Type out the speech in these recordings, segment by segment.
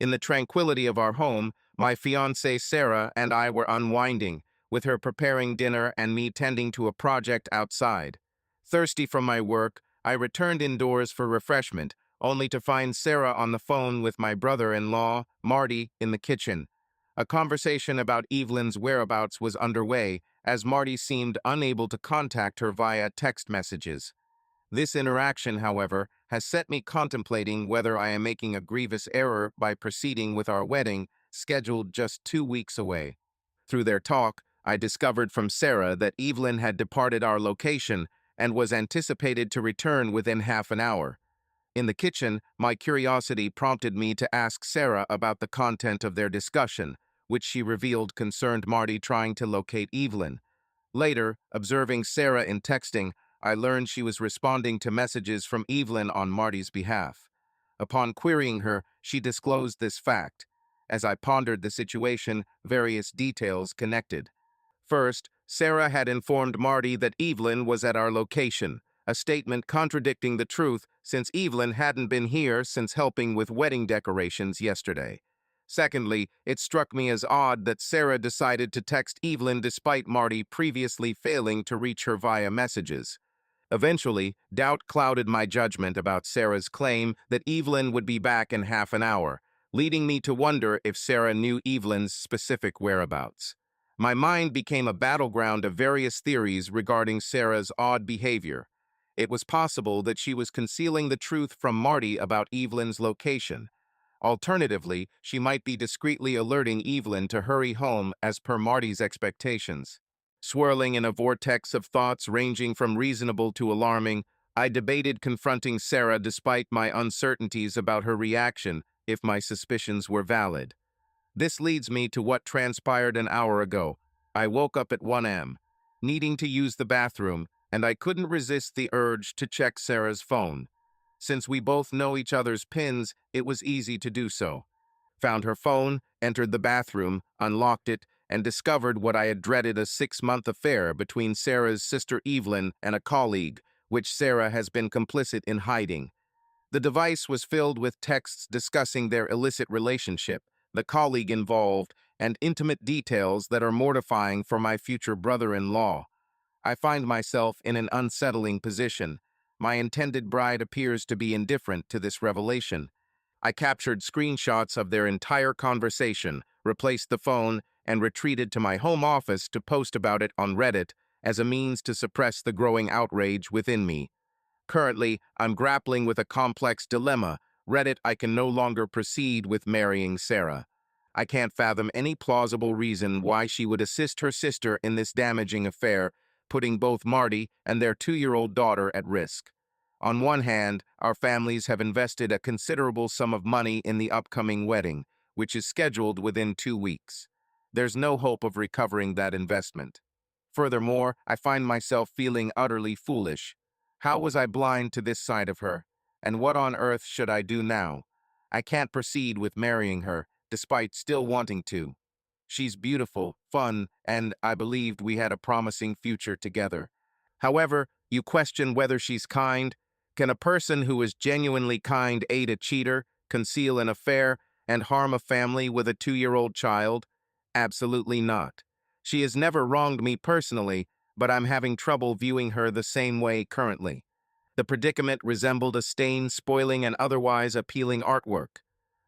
In the tranquility of our home, my fiancée Sarah and I were unwinding, with her preparing dinner and me tending to a project outside. Thirsty from my work, I returned indoors for refreshment, only to find Sarah on the phone with my brother-in-law, Marty, in the kitchen. A conversation about Evelyn's whereabouts was underway, as Marty seemed unable to contact her via text messages. This interaction, however, has set me contemplating whether I am making a grievous error by proceeding with our wedding, scheduled just 2 weeks away. Through their talk, I discovered from Sarah that Evelyn had departed our location and was anticipated to return within half an hour. In the kitchen, my curiosity prompted me to ask Sarah about the content of their discussion, which she revealed concerned Marty trying to locate Evelyn. Later, observing Sarah in texting, I learned she was responding to messages from Evelyn on Marty's behalf. Upon querying her, she disclosed this fact. As I pondered the situation, various details connected. First, Sarah had informed Marty that Evelyn was at our location, a statement contradicting the truth since Evelyn hadn't been here since helping with wedding decorations yesterday. Secondly, it struck me as odd that Sarah decided to text Evelyn despite Marty previously failing to reach her via messages. Eventually, doubt clouded my judgment about Sarah's claim that Evelyn would be back in half an hour, leading me to wonder if Sarah knew Evelyn's specific whereabouts. My mind became a battleground of various theories regarding Sarah's odd behavior. It was possible that she was concealing the truth from Marty about Evelyn's location. Alternatively, she might be discreetly alerting Evelyn to hurry home as per Marty's expectations. Swirling in a vortex of thoughts ranging from reasonable to alarming, I debated confronting Sarah despite my uncertainties about her reaction if my suspicions were valid. This leads me to what transpired an hour ago. I woke up at 1 a.m., needing to use the bathroom, and I couldn't resist the urge to check Sarah's phone. Since we both know each other's pins, it was easy to do so. Found her phone, entered the bathroom, unlocked it, and discovered what I had dreaded: a 6-month affair between Sarah's sister Evelyn and a colleague, which Sarah has been complicit in hiding. The device was filled with texts discussing their illicit relationship, the colleague involved, and intimate details that are mortifying for my future brother-in-law. I find myself in an unsettling position. My intended bride appears to be indifferent to this revelation. I captured screenshots of their entire conversation, replaced the phone, and retreated to my home office to post about it on Reddit as a means to suppress the growing outrage within me. Currently, I'm grappling with a complex dilemma. Reddit, I can no longer proceed with marrying Sarah. I can't fathom any plausible reason why she would assist her sister in this damaging affair, putting both Marty and their 2-year-old daughter at risk. On one hand, our families have invested a considerable sum of money in the upcoming wedding, which is scheduled within 2 weeks. There's no hope of recovering that investment. Furthermore, I find myself feeling utterly foolish. How was I blind to this side of her? And what on earth should I do now? I can't proceed with marrying her, despite still wanting to. She's beautiful, fun, and I believed we had a promising future together. However, you question whether she's kind. Can a person who is genuinely kind aid a cheater, conceal an affair, and harm a family with a 2-year-old child? Absolutely not. She has never wronged me personally, but I'm having trouble viewing her the same way currently. The predicament resembled a stain spoiling an otherwise appealing artwork.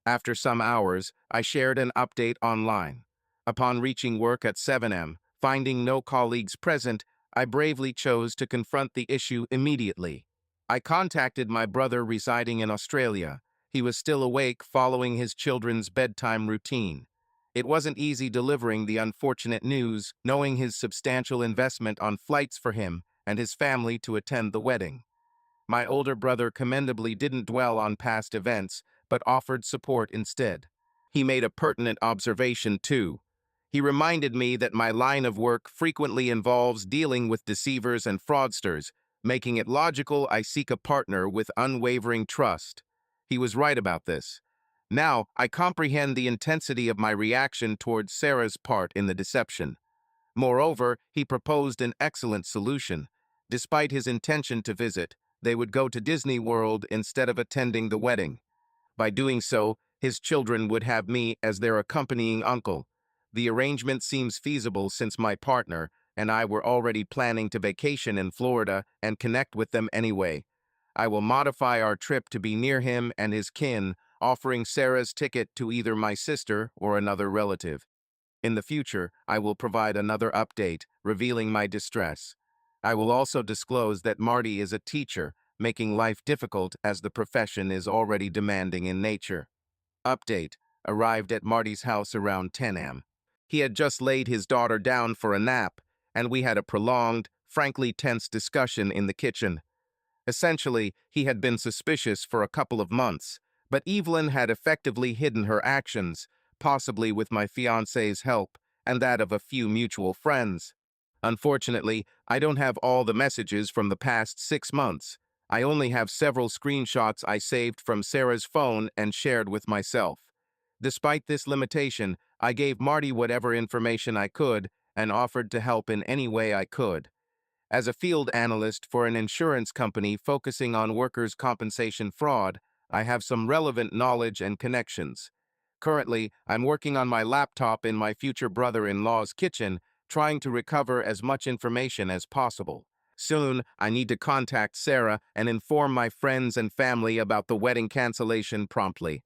After some hours, I shared an update online. Upon reaching work at 7 a.m., finding no colleagues present, I bravely chose to confront the issue immediately. I contacted my brother residing in Australia. He was still awake following his children's bedtime routine. It wasn't easy delivering the unfortunate news, knowing his substantial investment on flights for him and his family to attend the wedding. My older brother commendably didn't dwell on past events, but offered support instead. He made a pertinent observation, too. He reminded me that my line of work frequently involves dealing with deceivers and fraudsters, making it logical I seek a partner with unwavering trust. He was right about this. Now, I comprehend the intensity of my reaction towards Sarah's part in the deception. Moreover, he proposed an excellent solution. Despite his intention to visit, they would go to Disney World instead of attending the wedding. By doing so, His children would have me as their accompanying uncle. The arrangement seems feasible since my partner and I were already planning to vacation in Florida and connect with them anyway. I will modify our trip to be near him and his kin, offering Sarah's ticket to either my sister or another relative. In the future, I will provide another update, revealing my distress. I will also disclose that Marty is a teacher, making life difficult as the profession is already demanding in nature. Update: arrived at Marty's house around 10 a.m. He had just laid his daughter down for a nap, and we had a prolonged, frankly tense discussion in the kitchen. Essentially, he had been suspicious for a couple of months, but Evelyn had effectively hidden her actions, possibly with my fiancé's help and that of a few mutual friends. Unfortunately, I don't have all the messages from the past 6 months. I only have several screenshots I saved from Sarah's phone and shared with myself. Despite this limitation, I gave Marty whatever information I could and offered to help in any way I could. As a field analyst for an insurance company focusing on workers' compensation fraud, I have some relevant knowledge and connections. Currently, I'm working on my laptop in my future brother-in-law's kitchen, trying to recover as much information as possible. Soon, I need to contact Sarah and inform my friends and family about the wedding cancellation promptly.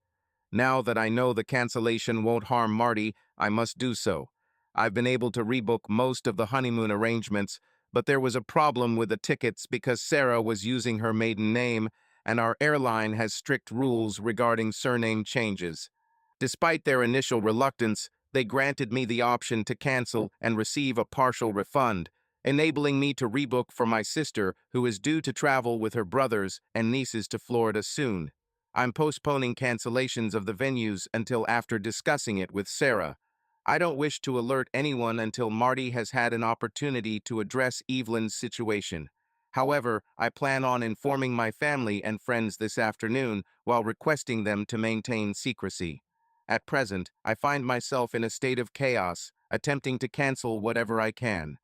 Now that I know the cancellation won't harm Marty, I must do so. I've been able to rebook most of the honeymoon arrangements, but there was a problem with the tickets because Sarah was using her maiden name, and our airline has strict rules regarding surname changes. Despite their initial reluctance, they granted me the option to cancel and receive a partial refund, enabling me to rebook for my sister, who is due to travel with her brothers and nieces to Florida soon. I'm postponing cancellations of the venues until after discussing it with Sarah. I don't wish to alert anyone until Marty has had an opportunity to address Evelyn's situation. However, I plan on informing my family and friends this afternoon while requesting them to maintain secrecy. At present, I find myself in a state of chaos, attempting to cancel whatever I can.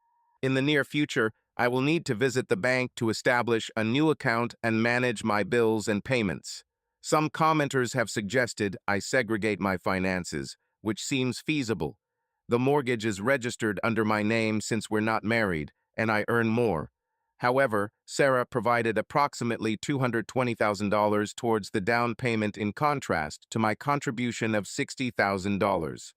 In the near future, I will need to visit the bank to establish a new account and manage my bills and payments. Some commenters have suggested I segregate my finances, which seems feasible. The mortgage is registered under my name since we're not married, and I earn more. However, Sarah provided approximately $220,000 towards the down payment in contrast to my contribution of $60,000.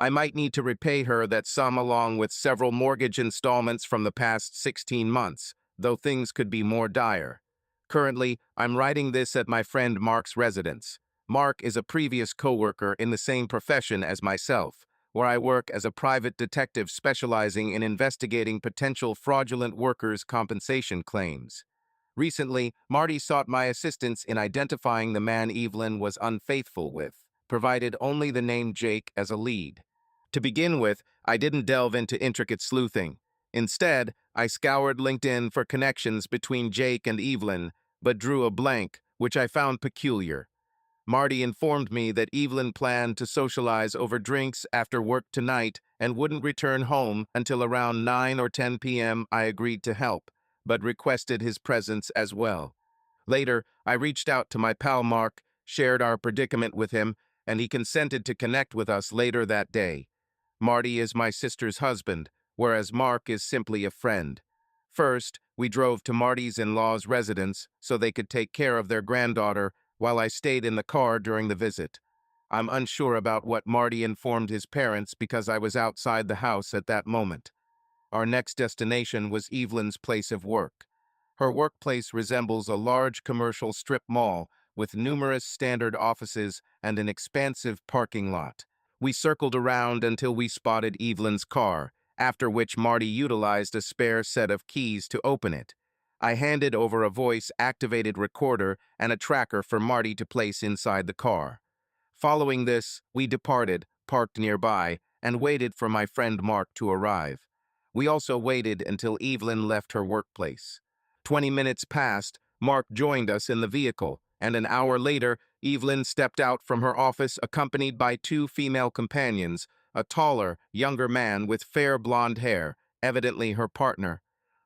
I might need to repay her that sum along with several mortgage installments from the past 16 months, though things could be more dire. Currently, I'm writing this at my friend Mark's residence. Mark is a previous coworker in the same profession as myself, where I work as a private detective specializing in investigating potential fraudulent workers' compensation claims. Recently, Marty sought my assistance in identifying the man Evelyn was unfaithful with, provided only the name Jake as a lead. To begin with, I didn't delve into intricate sleuthing. Instead, I scoured LinkedIn for connections between Jake and Evelyn, but drew a blank, which I found peculiar. Marty informed me that Evelyn planned to socialize over drinks after work tonight and wouldn't return home until around 9 or 10 p.m. I agreed to help, but requested his presence as well. Later, I reached out to my pal Mark, shared our predicament with him, and he consented to connect with us later that day. Marty is my sister's husband, whereas Mark is simply a friend. First, we drove to Marty's in-law's residence so they could take care of their granddaughter while I stayed in the car during the visit. I'm unsure about what Marty informed his parents because I was outside the house at that moment. Our next destination was Evelyn's place of work. Her workplace resembles a large commercial strip mall with numerous standard offices and an expansive parking lot. We circled around until we spotted Evelyn's car, after which Marty utilized a spare set of keys to open it. I handed over a voice-activated recorder and a tracker for Marty to place inside the car. Following this, we departed, parked nearby, and waited for my friend Mark to arrive. We also waited until Evelyn left her workplace. 20 minutes passed, Mark joined us in the vehicle, and an hour later, Evelyn stepped out from her office accompanied by two female companions, a taller, younger man with fair blonde hair, evidently her partner.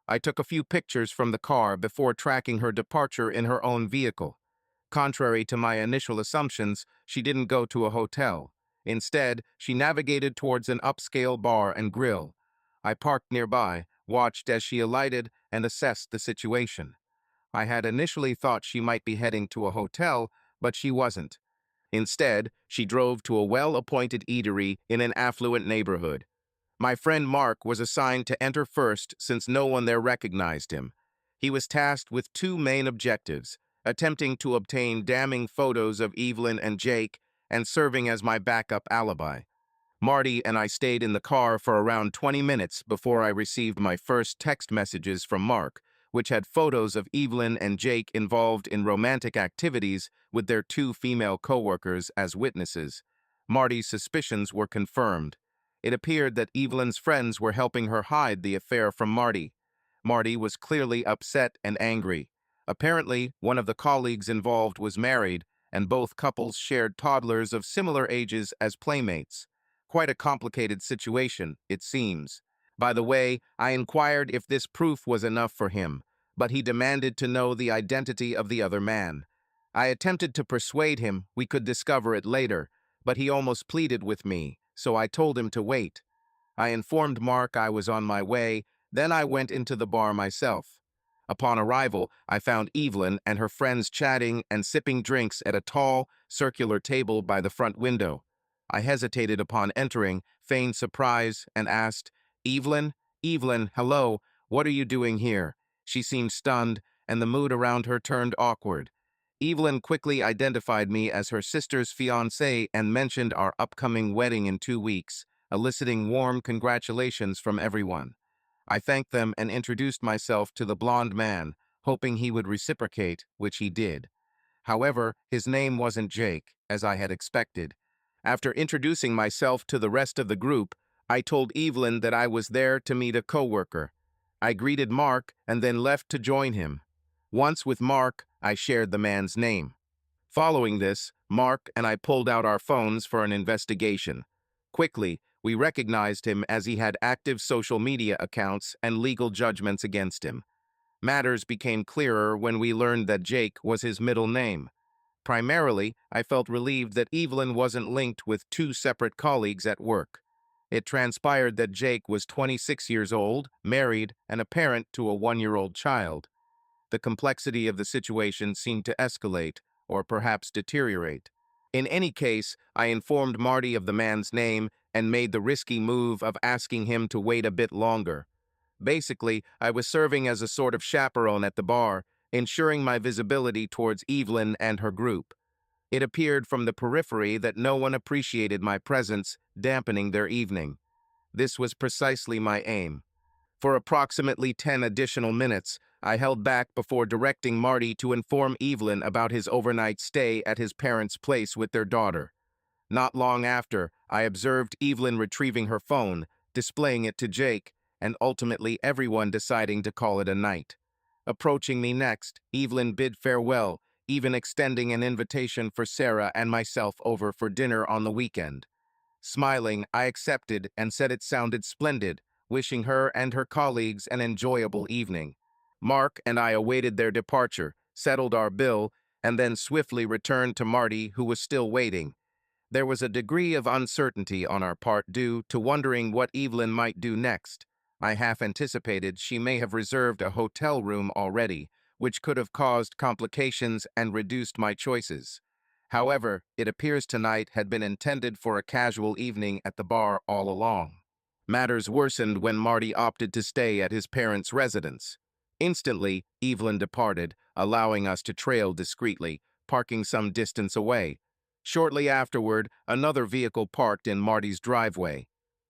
I took a few pictures from the car before tracking her departure in her own vehicle. Contrary to my initial assumptions, she didn't go to a hotel. Instead, she navigated towards an upscale bar and grill. I parked nearby, watched as she alighted, and assessed the situation. I had initially thought she might be heading to a hotel, but she wasn't. Instead, she drove to a well-appointed eatery in an affluent neighborhood. My friend Mark was assigned to enter first since no one there recognized him. He was tasked with two main objectives: attempting to obtain damning photos of Evelyn and Jake and serving as my backup alibi. Marty and I stayed in the car for around 20 minutes before I received my first text messages from Mark, which had photos of Evelyn and Jake involved in romantic activities with their two female coworkers as witnesses. Marty's suspicions were confirmed. It appeared that Evelyn's friends were helping her hide the affair from Marty. Marty was clearly upset and angry. Apparently, one of the colleagues involved was married, and both couples shared toddlers of similar ages as playmates. Quite a complicated situation, it seems. By the way, I inquired if this proof was enough for him, but he demanded to know the identity of the other man. I attempted to persuade him we could discover it later, but he almost pleaded with me, so I told him to wait. I informed Mark I was on my way, then I went into the bar myself. Upon arrival, I found Evelyn and her friends chatting and sipping drinks at a tall, circular table by the front window. I hesitated upon entering, feigned surprise, and asked, "Evelyn? Evelyn, hello, what are you doing here?" She seemed stunned, and the mood around her turned awkward. Evelyn quickly identified me as her sister's fiancé and mentioned our upcoming wedding in 2 weeks, eliciting warm congratulations from everyone. I thanked them and introduced myself to the blonde man, hoping he would reciprocate, which he did. However, his name wasn't Jake, as I had expected. After introducing myself to the rest of the group, I told Evelyn that I was there to meet a coworker. I greeted Mark and then left to join him. Once with Mark, I shared the man's name. Following this, Mark and I pulled out our phones for an investigation. Quickly, we recognized him as he had active social media accounts and legal judgments against him. Matters became clearer when we learned that Jake was his middle name. Primarily, I felt relieved that Evelyn wasn't linked with two separate colleagues at work. It transpired that Jake was 26 years old, married, and a parent to a 1-year-old child. The complexity of the situation seemed to escalate, or perhaps deteriorate. In any case, I informed Marty of the man's name and made the risky move of asking him to wait a bit longer. Basically, I was serving as a sort of chaperone at the bar, ensuring my visibility towards Evelyn and her group. It appeared from the periphery that no one appreciated my presence, dampening their evening. This was precisely my aim. For approximately 10 additional minutes, I held back before directing Marty to inform Evelyn about his overnight stay at his parents' place with their daughter. Not long after, I observed Evelyn retrieving her phone, displaying it to Jake, and ultimately everyone deciding to call it a night. Approaching me next, Evelyn bid farewell, even extending an invitation for Sarah and myself over for dinner on the weekend. Smiling, I accepted and said it sounded splendid, wishing her and her colleagues an enjoyable evening. Mark and I awaited their departure, settled our bill, and then swiftly returned to Marty, who was still waiting. There was a degree of uncertainty on our part due to wondering what Evelyn might do next. I half anticipated she may have reserved a hotel room already, which could have caused complications and reduced my choices. However, it appears tonight had been intended for a casual evening at the bar all along. Matters worsened when Marty opted to stay at his parents' residence. Instantly, Evelyn departed, allowing us to trail discreetly, parking some distance away. Shortly afterward, another vehicle parked in Marty's driveway.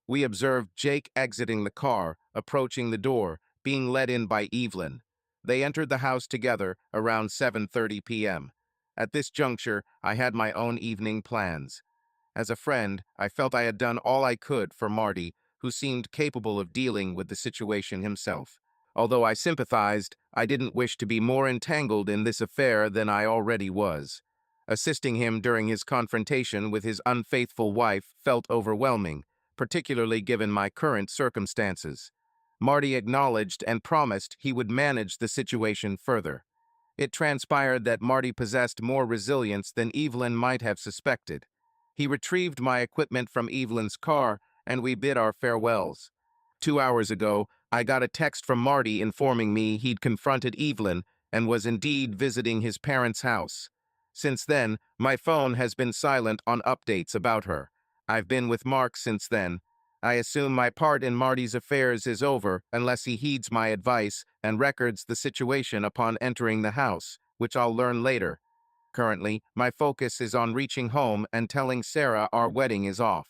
We observed Jake exiting the car, approaching the door, being led in by Evelyn. They entered the house together around 7:30 p.m. At this juncture, I had my own evening plans. As a friend, I felt I had done all I could for Marty, who seemed capable of dealing with the situation himself. Although I sympathized, I didn't wish to be more entangled in this affair than I already was. Assisting him during his confrontation with his unfaithful wife felt overwhelming, particularly given my current circumstances. Marty acknowledged and promised he would manage the situation further. It transpired that Marty possessed more resilience than Evelyn might have suspected. He retrieved my equipment from Evelyn's car, and we bid our farewells. 2 hours ago, I got a text from Marty informing me he'd confronted Evelyn and was indeed visiting his parents' house. Since then, my phone has been silent on updates about her. I've been with Mark since then. I assume my part in Marty's affairs is over unless he heeds my advice and records the situation upon entering the house, which I'll learn later. Currently, my focus is on reaching home and telling Sarah our wedding is off.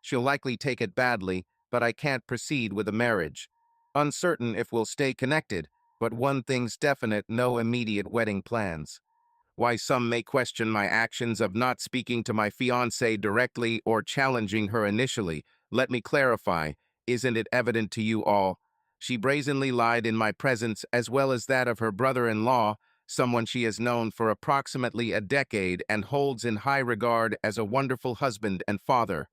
She'll likely take it badly, but I can't proceed with a marriage. Uncertain if we'll stay connected, but one thing's definite: no immediate wedding plans. Why some may question my actions of not speaking to my fiancée directly or challenging her initially, let me clarify. Isn't it evident to you all? She brazenly lied in my presence as well as that of her brother-in-law, someone she has known for approximately a decade and holds in high regard as a wonderful husband and father.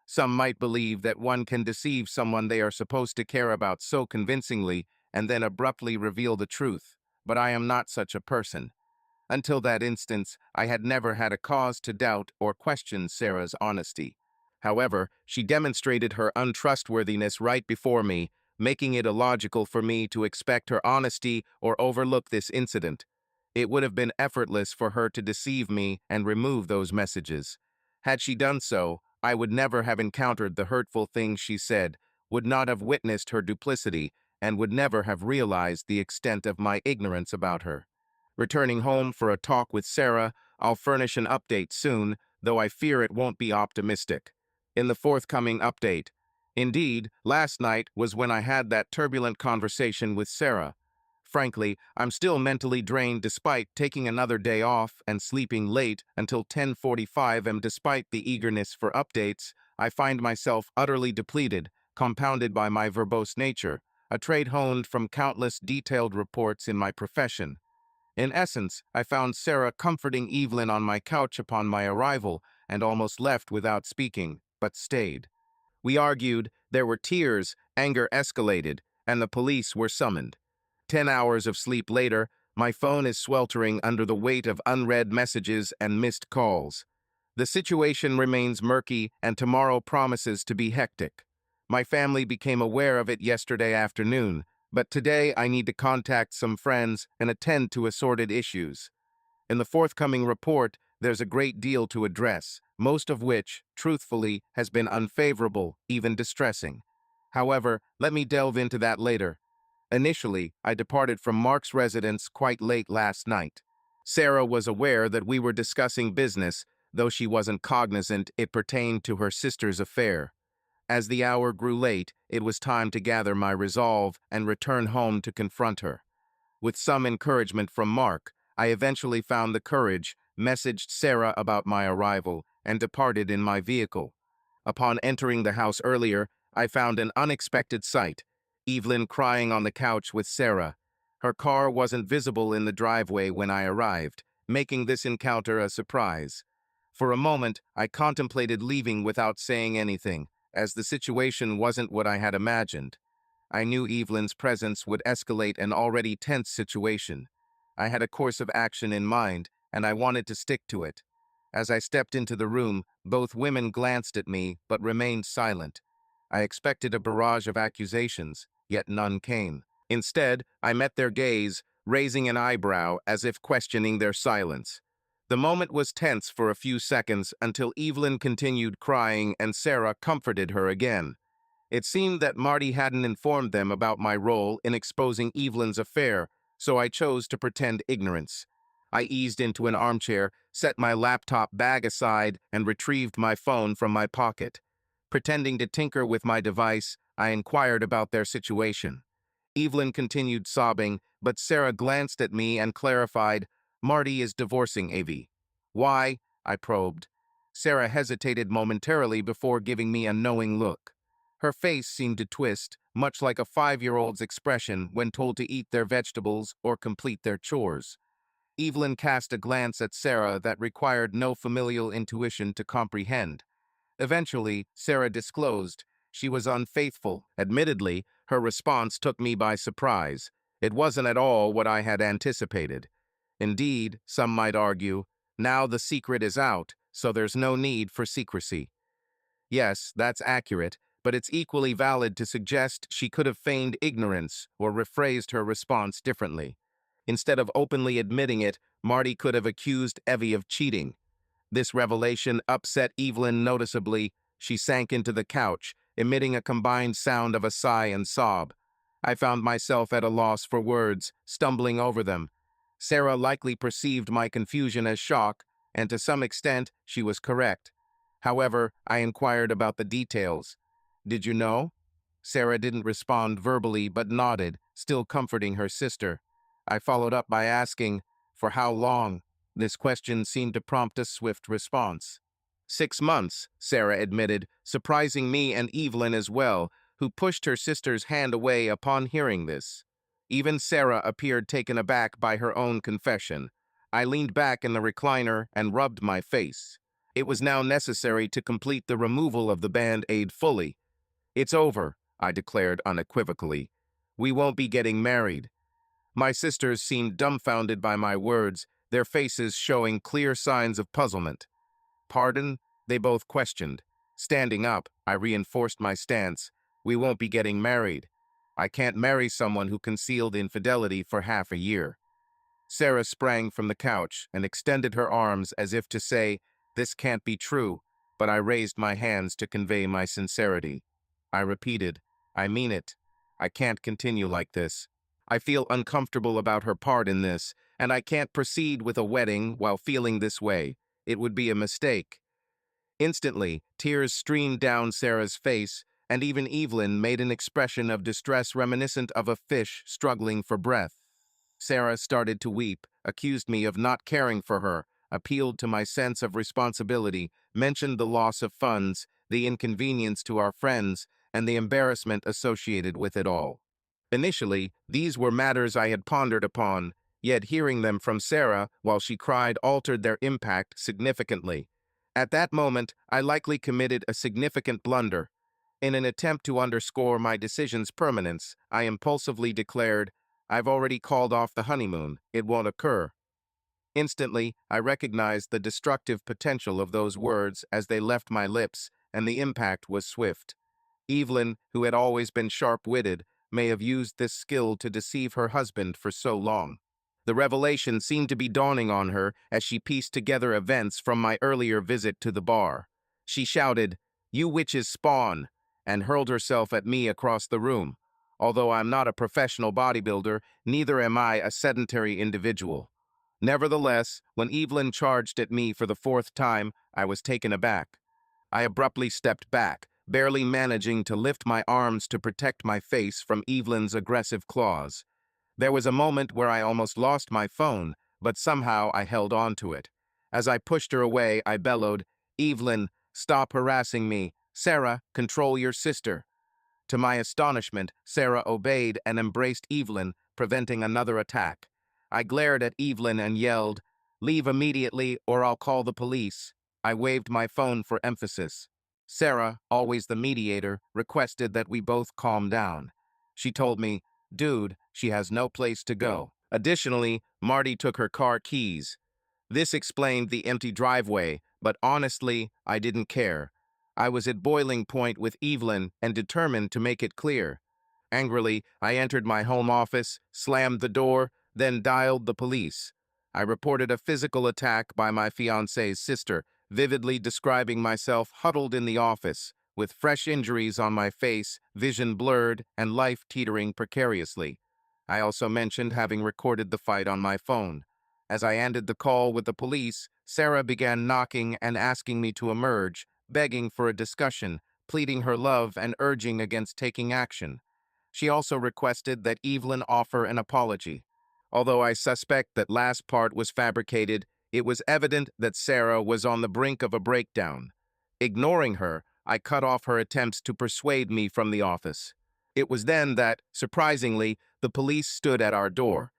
Some might believe that one can deceive someone they are supposed to care about so convincingly and then abruptly reveal the truth, but I am not such a person. Until that instance, I had never had a cause to doubt or question Sarah's honesty. However, she demonstrated her untrustworthiness right before me, making it illogical for me to expect her honesty or overlook this incident. It would have been effortless for her to deceive me and remove those messages. Had she done so, I would never have encountered the hurtful things she said, would not have witnessed her duplicity, and would never have realized the extent of my ignorance about her. Returning home for a talk with Sarah, I'll furnish an update soon, though I fear it won't be optimistic. In the forthcoming update. Indeed, last night was when I had that turbulent conversation with Sarah. Frankly, I'm still mentally drained despite taking another day off and sleeping late until 10:45, and despite the eagerness for updates, I find myself utterly depleted, compounded by my verbose nature, a trait honed from countless detailed reports in my profession. In essence, I found Sarah comforting Evelyn on my couch upon my arrival and almost left without speaking, but stayed. We argued, there were tears, anger escalated, and the police were summoned. 10 hours of sleep later, my phone is sweltering under the weight of unread messages and missed calls. The situation remains murky, and tomorrow promises to be hectic. My family became aware of it yesterday afternoon, but today I need to contact some friends and attend to assorted issues. In the forthcoming report, there's a great deal to address, most of which, truthfully, has been unfavorable, even distressing. However, let me delve into that later. Initially, I departed from Mark's residence quite late last night. Sarah was aware that we were discussing business, though she wasn't cognizant it pertained to her sister's affair. As the hour grew late, it was time to gather my resolve and return home to confront her. With some encouragement from Mark, I eventually found the courage, messaged Sarah about my arrival, and departed in my vehicle. Upon entering the house earlier, I found an unexpected sight: Evelyn crying on the couch with Sarah. Her car wasn't visible in the driveway when I arrived, making this encounter a surprise. For a moment, I contemplated leaving without saying anything, as the situation wasn't what I had imagined. I knew Evelyn's presence would escalate an already tense situation. I had a course of action in mind, and I wanted to stick to it. As I stepped into the room, both women glanced at me but remained silent. I expected a barrage of accusations, yet none came. Instead, I met their gaze, raising an eyebrow as if questioning their silence. The moment was tense for a few seconds until Evelyn continued crying and Sarah comforted her again. It seemed that Marty hadn't informed them about my role in exposing Evelyn's affair, so I chose to pretend ignorance. I eased into an armchair, set my laptop bag aside, and retrieved my phone from my pocket. Pretending to tinker with my device, I inquired about their situation. Evelyn continued sobbing, but Sarah glanced at me and clarified, "Marty is divorcing Avi." "Why?" I probed. Sarah hesitated momentarily before giving me a knowing look. Her face seemed to twist, much like a 5-year-old's expression when told to eat their vegetables or complete their chores. Evelyn cast a glance at Sarah that required no familial intuition to comprehend. Eventually, Sarah disclosed she was unfaithful. Admittedly, her response took me by surprise. It wasn't at all what I had anticipated. Indeed, some might argue, now the secret is out, so there's no need for secrecy. Yes, that's accurate, but it's equally valid to suggest she could have feigned ignorance or rephrased her response differently. Instead of openly admitting it, Marty could have accused Evie of cheating. This revelation upset Evelyn noticeably. She sank into the couch, emitting a combined sound of a sigh and sob. I found myself at a loss for words, stumbling over them. Sarah likely perceived my confusion as shock, and to some extent, she was correct. However, I inquired about the details. Did you know? Sarah didn't respond verbally but nodded, still comforting her sister. I followed up by asking, for how long? This question seemed to prompt a swift response. 6 months, Sarah admitted, surprising me and Evelyn as well, who pushed her sister's hand away upon hearing this. Even Sarah appeared taken aback by her own confession. I leaned back in the recliner and rubbed my face. It was now necessary to complete the removal of the band-aid fully. It's over, I declared unequivocally. We won't be getting married. My sisters seemed dumbfounded by my words, their faces showing clear signs of puzzlement. Pardon? They both questioned. Standing up, I reinforced my stance. We won't be getting married. I can't marry someone who concealed infidelity for half a year. Sarah sprang from the couch and extended her arms as if to say, this can't be true, but I raised my hands to convey my sincerity. I repeated, I mean it. I can't continue like this. I feel uncomfortable about her part in this, and I can't proceed with a wedding while feeling this way. It would be a mistake. Instantly, tears streamed down Sarah's face, and even Evelyn made an expression of distress reminiscent of a fish struggling for breath. Sarah started to weep, accused me of not caring for her, appealed to my sense of responsibility, mentioned the loss of funds, the inconvenience to our friends, and the embarrassment associated with it all. Initially, these were matters I had pondered upon, yet hearing them from Sarah while she cried altered their impact significantly. At that moment, I likely committed a significant blunder. In an attempt to underscore my decision's permanence, I impulsively declared, I've already called off the honeymoon. It won't occur. Instantly, I recognized the destructive potential of those words as they left my lips, and the impact was swift. Evelyn, who had always been sharp-witted, may have used this skill to deceive her husband for so long. The revelation seemed to be dawning on her as she pieced together events from my earlier visit to the bar. She shouted, "You witch's spawn," and hurled herself at me across the room. Although I'm not a professional bodybuilder, neither am I a sedentary individual. Nevertheless, when Evelyn charged at me for the fourth time, I was taken aback. I abruptly stepped back, barely managing to lift my arms to protect my face from Evelyn's aggressive claws. There was a moment where I almost lost my phone, but somehow I held on to it. As I pushed her away, I bellowed, "Evelyn, stop harassing me. Sarah, control your sister." To my astonishment, Sarah obeyed and embraced Evelyn, preventing another attack. I glared at Evelyn and yelled, "Leave immediately or I'll call the police." I waved my phone for emphasis. Sarah, always the mediator, requested that we both calm down. She told me, "Dude, she has no place to go." Additionally, Marty took her car keys. This explained the empty driveway, but honestly, I didn't care. I was at boiling point with Evelyn and determined to make it clear. Angrily, I entered my home office, slammed the door, then dialed the police. I reported a physical attack by my fiancé's sister, vividly describing myself huddled in the office, with fresh injuries on my face, vision blurred, and life teetering precariously. I also mentioned having recorded the fight on my phone. As I ended the call with the police, Sarah began knocking and asking me to emerge, begging for a discussion, pleading her love and urging against taking action. She also requested that Evelyn offer an apology. Although I suspect that last part was fabricated, it was evident that Sarah was on the brink of a breakdown. Ignoring her, I cut off her attempts to persuade me from the office. It was then that, surprisingly, the police stood at our door.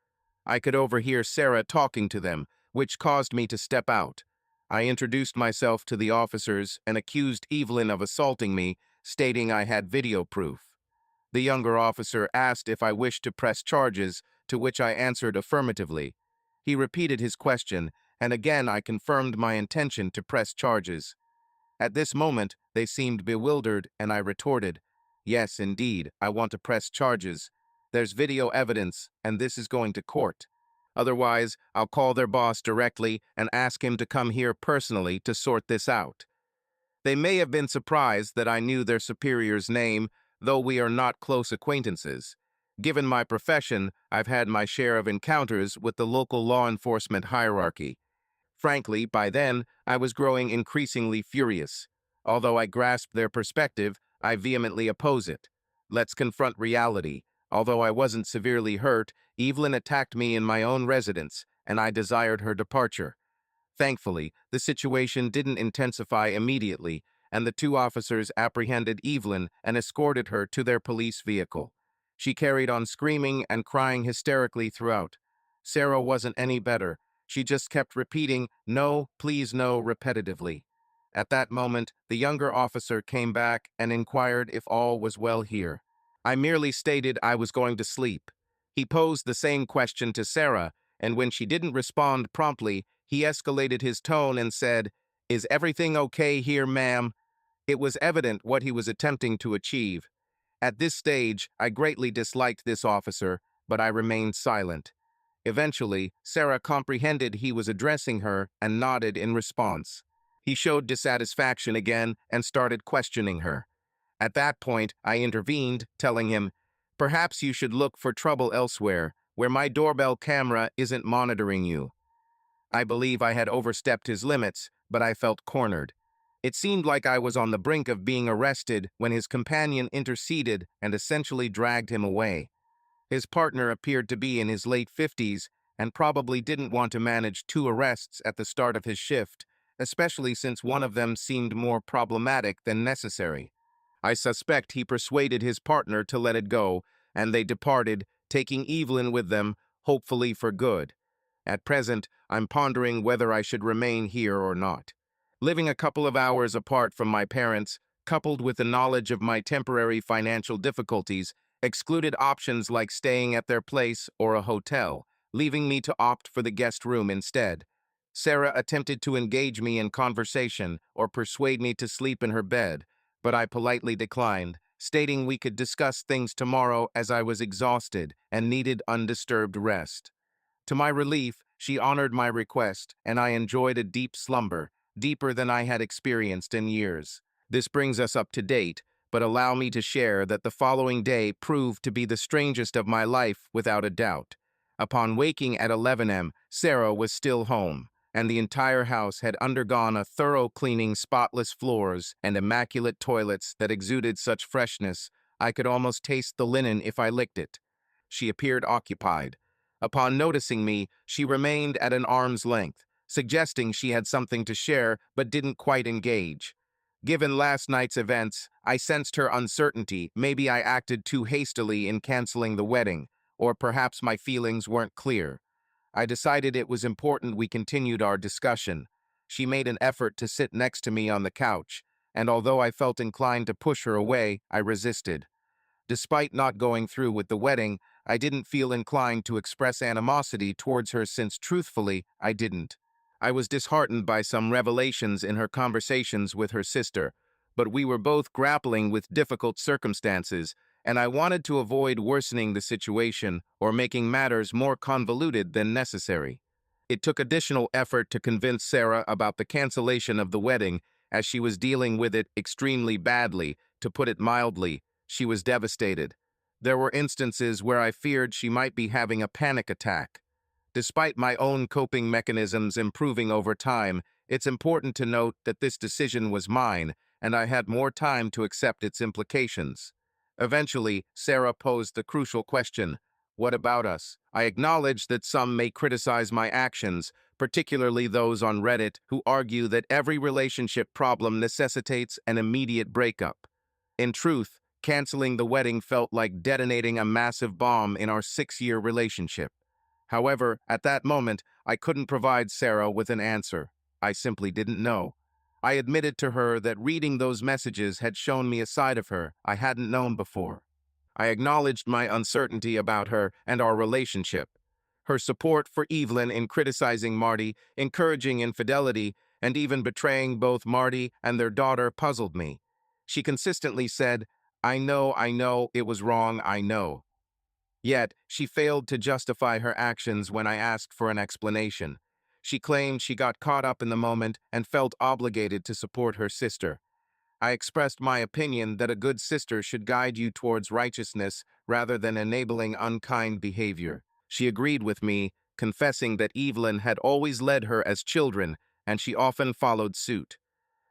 I could overhear Sarah talking to them, which caused me to step out. I introduced myself to the officers and accused Evelyn of assaulting me, stating I had video proof. The younger officer asked if I wished to press charges, to which I answered affirmatively. He repeated his question, and again I confirmed my intention to press charges. At this moment, they seemed bewildered, and I retorted, "Yes, indeed, I want to press charges. There's video evidence, and this is going to court. Otherwise, I'll call their boss directly and ask him to come here personally to sort this out." They may have been surprised that I knew their superior's name, though we are not close acquaintances. Given my profession, I've had my share of encounters with the local law enforcement hierarchy. Frankly, by then, I was growing increasingly furious. Although I grasped their perspective, I vehemently oppose it. Let's confront reality. Although I wasn't severely hurt, Evelyn attacked me in my own residence, and I desired her departure. Thankfully, the situation didn't intensify immediately, and the two officers apprehended Evelyn and escorted her to their police vehicle. She carried on screaming and crying hysterically throughout. Sarah wasn't any better. She just kept repeating, "No, please no," repetitively. At that moment, the younger officer came back and inquired if all was well here. I merely stated I was going to sleep. He posed the same question to Sarah, and when she didn't respond promptly, he escalated his tone and said, "Is everything okay here, ma'am?" It was evident what he was attempting to achieve. At this stage, I greatly disliked this officer, but I remained silent. Eventually, Sarah comprehended he was addressing her and nodded in response. He showed dissatisfaction again and started questioning her. At that point, I intervened, telling him, "Perhaps you should look for trouble elsewhere, where my doorbell camera isn't monitoring you." I believe I had overstepped his limits, but I felt cornered. It seemed like I was on the brink of being arrested when his companion interceded and essentially dragged him away. His partner appeared to be in his late 50s and probably didn't want to manage two arrests at the start of his shift, especially since one of them seemed more problematic than necessary. I suspect he persuaded his partner to let it go, and they departed, taking Evelyn with them, hopefully for good. At present, I'm pondering whether I should remain here or not. Living a couple of hours apart from my parents, coupled with the knowledge of my temporary financial difficulties, excluded options like staying at their place or a hotel, leaving me to opt for the guest room instead. Sarah attempted to engage me in conversation or persuade me to sleep in her bed, but I politely declined, stating we could discuss things tomorrow as I was exhausted and needed undisturbed rest. To my relief, she honored my request, and I enjoyed a deep slumber, deeper than I had experienced in years. This brings us up to date, but allow me to share that the following day proved to be the strangest of my life without a doubt. Upon waking at 11 a.m., Sarah was still home, and the entire house had undergone a thorough cleaning, spotless floors, and immaculate toilets that exuded such freshness I could almost taste the linen if I licked it. She appeared occupied. Upon noticing me, she remained at an arm's length, suggesting she had something to share but didn't quite engage. Given last night's events, I sensed her uncertainty. Maybe I acted too hastily in canceling the wedding, or perhaps my feelings weren't clear. I decided it was important we continued our discussion. She made an effort to sit next to me on the couch, and although I felt inclined to push her away, I resisted. Despite not going through with the wedding, I didn't feel inclined to express animosity towards her since, truthfully, I didn't. I was disheartened by some revelations in her conversations with her sister, but we were both grappling with difficult circumstances, and I wanted to avoid worsening the situation or making matters more convoluted than necessary. It took additional effort to convince Sarah about the cancellation of the wedding, as she was dealing with it extremely badly, to put it mildly. She was devastated. There were instances where I feared she might be having a panic attack. Despite my own coping mechanisms improving over time, it's important to note that this decision was mine, and I had more time to accept its implications. Eventually, Sarah posed the crucial question, "What about us?" I acknowledge that some may criticize my actions, particularly those on Reddit who argue that every relationship problem necessitates an immediate breakup. In truth, canceling the wedding felt like detonating a massive bomb in our 6-year relationship. However, at that moment, I couldn't provide Sarah with an answer. I simply didn't know. I admitted to her that reading those messages had shown me a side of her I hadn't known before. I acknowledged my uncertainty about her and our relationship. Her support for Evelyn in criticizing Marty, encouraging infidelity, and even betraying both Marty and their daughter puzzled me. She consistently said, I know, it was wrong, I know. Yet, she failed to justify her actions when I asked for an explanation. She claimed she got caught up in the moment and felt obligated to support her sister. I expressed my opinion that a good sister should guide you towards righteousness rather than enabling unkind behavior. She agreed with me, confessing that Evelyn had always led her as children, and she often followed suit.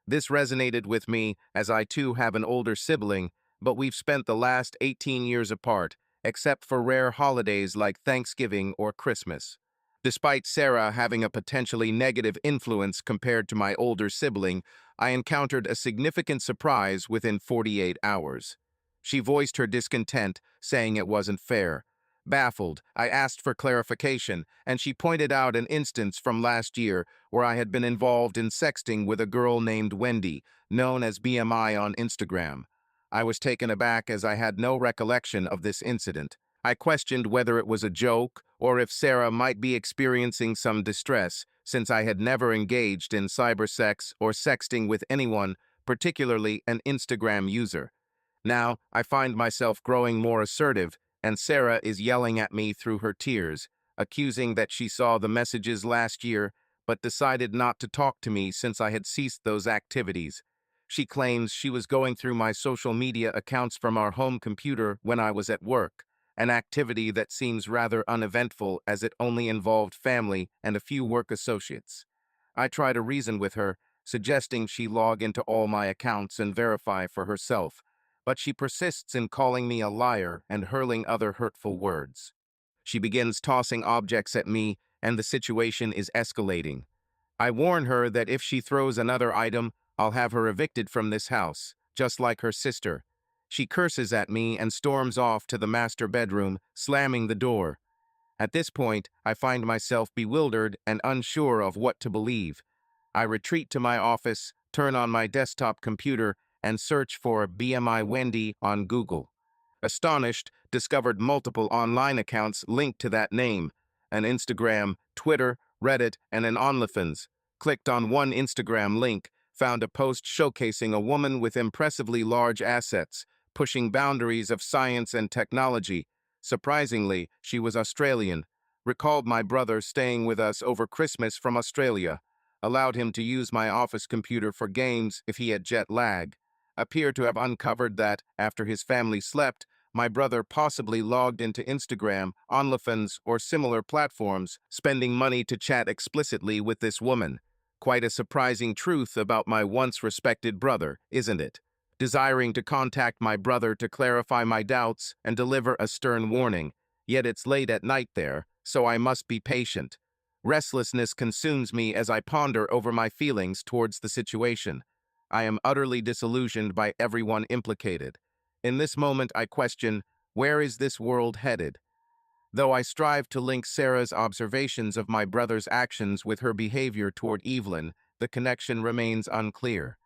This resonated with me as I too have an older sibling, but we've spent the last 18 years apart, except for rare holidays like Thanksgiving or Christmas. Despite Sarah having a potentially negative influence compared to my older sibling, I encountered a significant surprise within 48 hours. She voiced her discontent, saying it wasn't fair. Baffled, I asked for clarification, and she pointed out an instance from last year where I had been involved in sexting with a girl named Wendy, known as BMI on Instagram. I was taken aback as I had no recollection of this incident. I questioned whether it was a joke or if Sarah might be experiencing some distress, since I had never engaged in cybersex or sexting with anyone, particularly an Instagram user. Now, I find myself growing more assertive, and Sarah is yelling at me through her tears, accusing that she saw the messages last year but decided not to talk to me since I had ceased those activities. She claims she was going through my social media accounts from our home computer when I was at work, an activity that seems rather uneventful as it only involved family and a few work associates. I try to reason with her, suggesting she log into all my accounts and verify for herself, but she persists in calling me a liar and hurling other hurtful words. She begins tossing objects at me, and the situation is escalating. I warn her that if she throws another item, I'll have her evicted from this house, just like her sister. She curses at me and storms off to the master bedroom, slamming the door. At this point, I find myself bewildered and unsure of what to believe. I retreat to my office, turn on my desktop computer, and search for BMI Wendy on Google. Astonished, discovered multiple online accounts linked to that name, an Instagram, Twitter, Reddit, and an OnlyFans. Clicked on one Instagram link, found a post showcasing a woman with impressively large assets, pushing boundaries of science and technology. Surprisingly, she was Australian. Recalled my brother staying with us over Christmas from Australia. Allowed him to use my office computer for games if he had jet lag. Appeared to have uncovered that, after his family slept, my brother possibly logged into Instagram, OnlyFans, or similar platforms, spending money to chat explicitly with this woman. Quite a surprising truth about my once respected brother, isn't it? Desiring to contact my brother to clarify my doubts and deliver a stern warning, yet it's late at night there, so I must be patient. Restlessness consumes me as I ponder over my feelings towards the situation. I am utterly disillusioned by everyone implicated. In this moment, I question, where is this world headed? Though I strive to link Sarah's observations of my brother's actions with her behavior toward Evelyn, the connection remains unclear.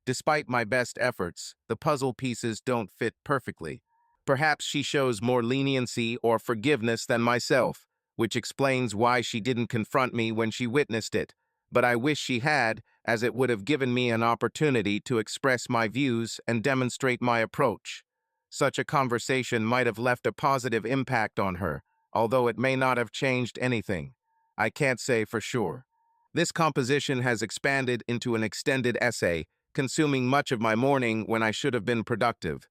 Despite my best efforts, the puzzle pieces don't fit perfectly. Perhaps she shows more leniency or forgiveness than myself, which explains why she didn't confront me when she witnessed it. But I wish she had, as it would have given me an opportunity to express my views and demonstrate my approach. Such a conversation might have left a positive impact on her, although it may not have changed anything. I can't say for sure. This composition has expanded into an extended essay, consuming much of my morning when I should have been productive.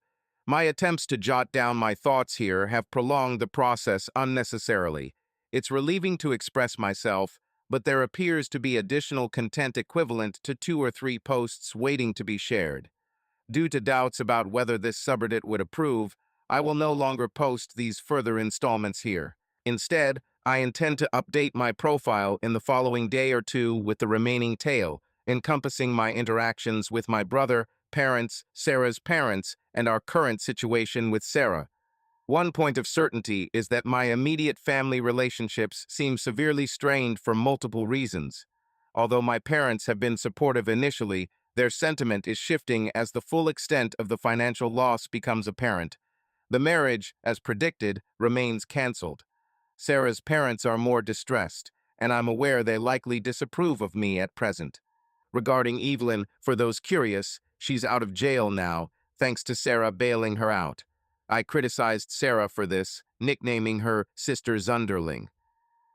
My attempts to jot down my thoughts here have prolonged the process unnecessarily. It's relieving to express myself, but there appears to be additional content equivalent to 2 or 3 posts waiting to be shared. Due to doubts about whether this subreddit would approve, I will no longer post these further installments here. Instead, I intend to update my profile in the following day or two with the remaining tale, encompassing my interactions with my brother, parents, Sarah's parents, and our current situation with Sarah. One point of certainty is that my immediate family relationships seem severely strained for multiple reasons. Although my parents have been supportive initially, their sentiment is shifting as the full extent of the financial loss becomes apparent. The marriage, as predicted, remains canceled. Sarah's parents are more distressed, and I'm aware they likely disapprove of me at present. Regarding Evelyn, for those curious, she's out of jail now, thanks to Sarah bailing her out. I criticized Sarah for this, nicknaming her Sister Zunderling.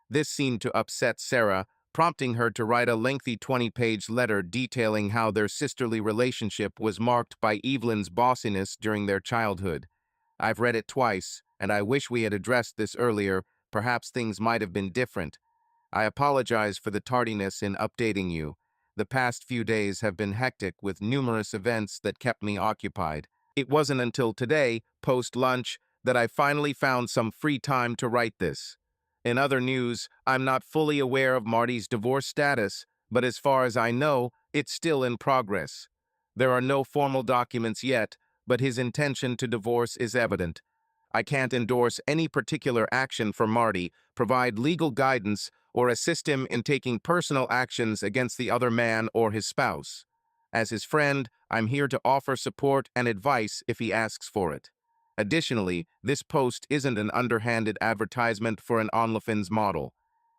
This seemed to upset Sarah, prompting her to write a lengthy 20-page letter detailing how their sisterly relationship was marked by Evelyn's bossiness during their childhood. I've read it twice, and I wish we had addressed this earlier. Perhaps things might have been different. I apologize for the tardiness in updating you. The past few days have been hectic with numerous events that kept me occupied. It wasn't until today, post-lunch, that I finally found some free time to write this. In other news, I'm not fully aware of Marty's divorce status, but as far as I know, it's still in progress. There are no formal documents yet, but his intention to divorce is evident. I can't endorse any particular action for Marty, provide legal guidance, or assist him in taking personal actions against the other man or his spouse. As his friend, I'm here to offer support and advice if he asks for it. Additionally, this post isn't an underhanded advertisement for an OnlyFans model.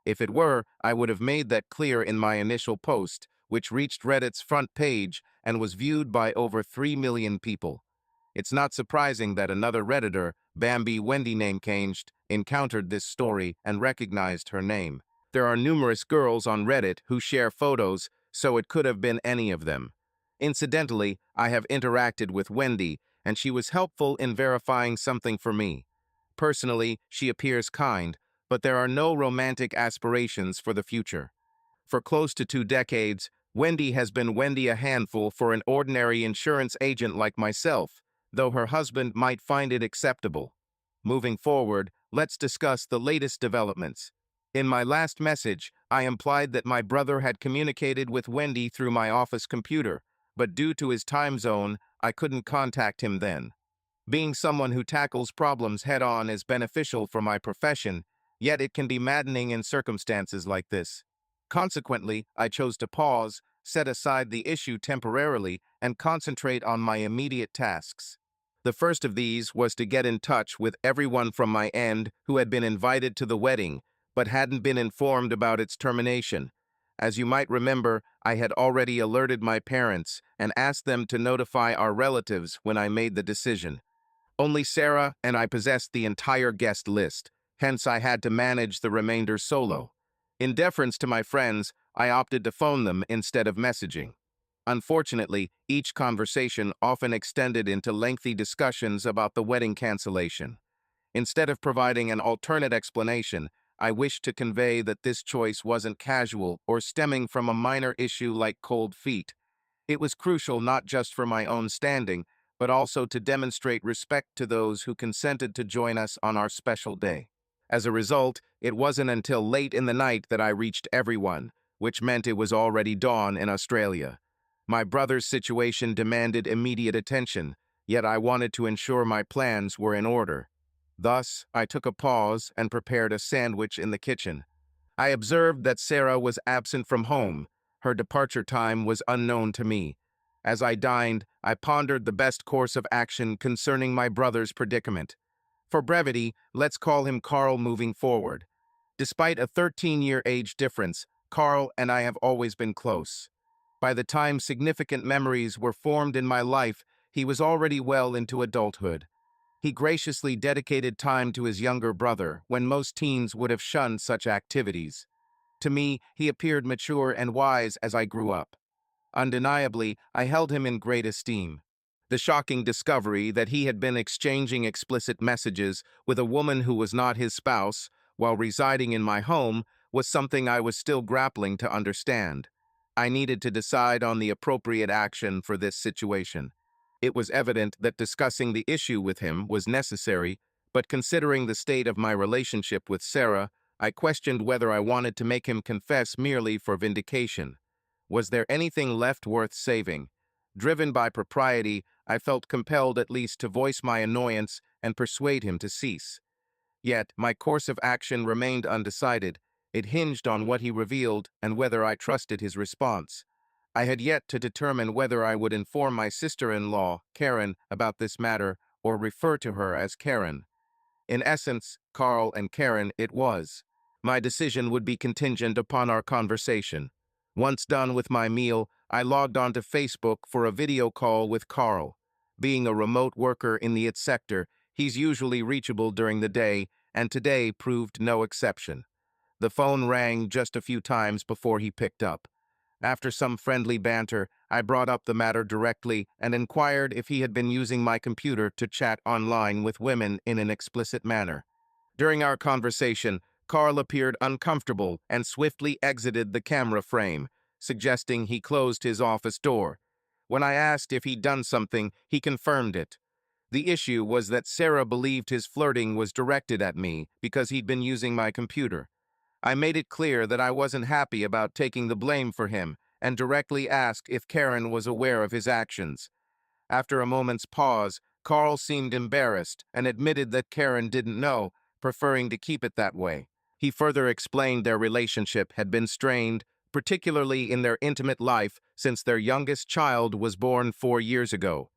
If it were, I would have made that clear in my initial post, which reached Reddit's front page and was viewed by over 3 million people. It's not surprising that another Redditor, Bambi Wendy name changed, encountered this story and recognized her name. There are numerous girls on Reddit who share photos, so it could have been any of them. Incidentally, I have interacted with Wendy, and she was helpful in verifying something for me. Personally, she appears kind, but there are no romantic aspirations for the future. For close to 2 decades, Wendy has been Wendy a handful for an ordinary insurance agent like myself, though her husband might find it acceptable. Moving forward, let's discuss the latest developments. In my last message, I implied that my brother had communicated with Wendy through my office computer, but due to his time zone, I couldn't contact him then. Being someone who tackles problems head-on is beneficial for my profession, yet it can be maddening in circumstances like this. Consequently, I chose to pause, set aside the issue temporarily, and concentrate on my immediate tasks. The first of these was to get in touch with everyone from my end who had been invited to the wedding, but hadn't been informed about its termination. As you might remember, I had already alerted my parents and asked them to notify our relatives when I made the decision. Only Sarah and I possessed the entire guest list, hence I had to manage the remainder solo. In deference to my friends, I opted to phone them instead of messaging. Unfortunately, each conversation often extended into lengthy discussions about the wedding cancellation. Instead of providing an alternate explanation, I wished to convey that this choice wasn't casual or stemming from a minor issue like cold feet. It was crucial not just for my own standing, but also to demonstrate respect to those who consented to join us on our special day. As a result, it wasn't until late in the night that I reached everyone, which meant it was already dawn in Australia. My brother's situation demanded immediate attention, yet I wanted to ensure my plans were in order. Thus, I took a pause and prepared a sandwich in the kitchen. I observed that Sarah was absent from home. Her departure time was unknown to me. As I dined, I pondered the best course of action concerning my brother's predicament. For brevity, let's call him Carl moving forward. Despite a 13-year age difference, Carl and I have always been close. By the time significant memories were formed in my life, he was already well into adulthood. He graciously dedicated time to his younger brother when most teens would have shunned such activities. To me, he appeared mature and wise as I grew up. Undeniably, I held him in great esteem. The shocking discovery that he had been exchanging explicit messages with a woman who was not his spouse while residing in my home was something I was still grappling to understand. I needed to decide on the appropriate action for this situation. It was evident that discussing the issue with him was necessary, but considering the state of my relationship with Sarah, I questioned whether I wanted to make him confess merely for vindication. Was there anything left worth saving? Driven by propriety, I felt compelled at least to voice my annoyance and persuade him to cease. Yet, my course of action remained undecided. It hinged on what he revealed and whether I trusted his response. I had yet to determine whether I would inform my sister-in-law, Karen, about this matter or refer to her as Karen. In essence, Carl and Karen it was. My decision would be contingent upon our conversation. Once done with my meal, I logged onto Facebook for a video call with Carl. Being a remote worker in the IT sector, he's usually reachable during the day, and today proved no exception. The phone rang just a few times before he picked up. After some friendly banter, I brought up the matter directly and inquired if he had been using my computer to chat online with women in an explicit manner. During our conversation, Carl appeared uncomfortable and swiftly exited the camera frame, suggesting he closed his office door. When I asked if he'd done something, he confirmed it. The issue was that Sarah believed his flirting was directed at me because he'd been using my computer. I made it clear that I wasn't happy about taking the blame for him and directly asked if Karen was aware of his actions. After a moment's pause, Carl seemed embarrassed and admitted that Karen didn't know, preferring to keep it that way. He further explained their relationship had been strained, particularly in their intimate life since their youngest child was born 4 years ago.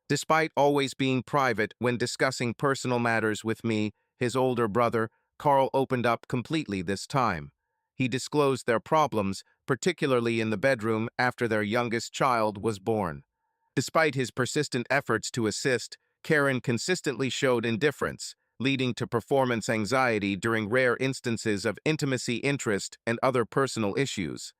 Despite always being private when discussing personal matters with me, his older brother, Carl opened up completely this time. He disclosed their problems, particularly in the bedroom after their youngest child was born. Despite his persistent efforts to assist, Karen consistently showed indifference, leading to performance anxiety during rare instances of intimacy interest and other personal issues.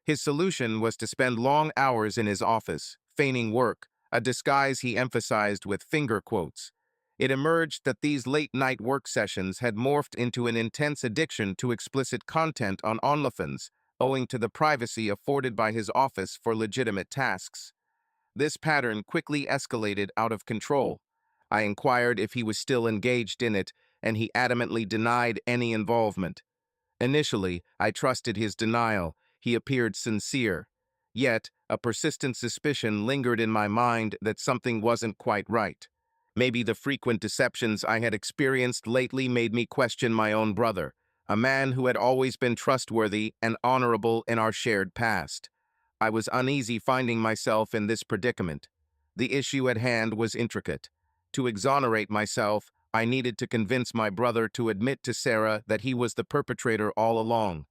His solution was to spend long hours in his office, feigning work, a disguise he emphasized with finger quotes. It emerged that these late-night work sessions had morphed into an intense addiction to explicit content on OnlyFans, owing to the privacy afforded by his office for legitimate tasks. This pattern quickly escalated out of control. I inquired if he was still engaged in it, and he adamantly denied any involvement. Initially, I trusted his denial. He appeared sincere. Yet, a persistent suspicion lingered in my mind that something wasn't quite right. Maybe the frequent deceptions I had experienced lately made me question my own brother, a man who had always been trustworthy and honorable in our shared past. I was uneasy finding myself in this predicament. The issue at hand was intricate. To exonerate myself, I needed to convince my brother to admit to Sarah that he was the perpetrator all along.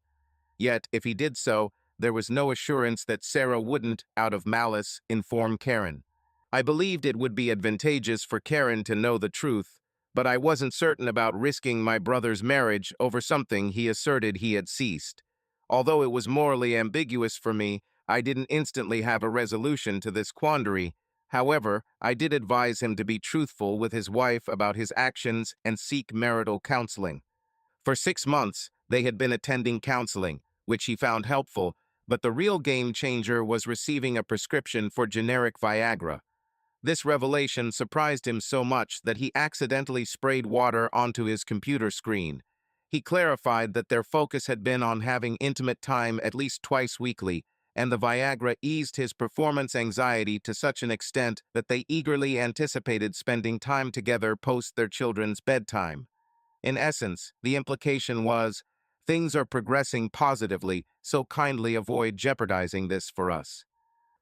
Yet, if he did so, there was no assurance that Sarah wouldn't, out of malice, inform Karen. I believed it would be advantageous for Karen to know the truth, but I wasn't certain about risking my brother's marriage over something he asserted he had ceased. Although it was morally ambiguous for me, I didn't instantly have a resolution to this quandary. However, I did advise him to be truthful with his wife about his actions and seek marital counseling. For 6 months, they had been attending counseling, which he found helpful, but the real game changer was receiving a prescription for generic Viagra. This revelation surprised him so much that he accidentally sprayed water onto his computer screen. He clarified that their focus had been on having intimate time at least twice weekly, and the Viagra eased his performance anxiety to such an extent that they eagerly anticipated spending time together post their children's bedtime. In essence, the implication was, things are progressing positively, so kindly avoid jeopardizing this for us.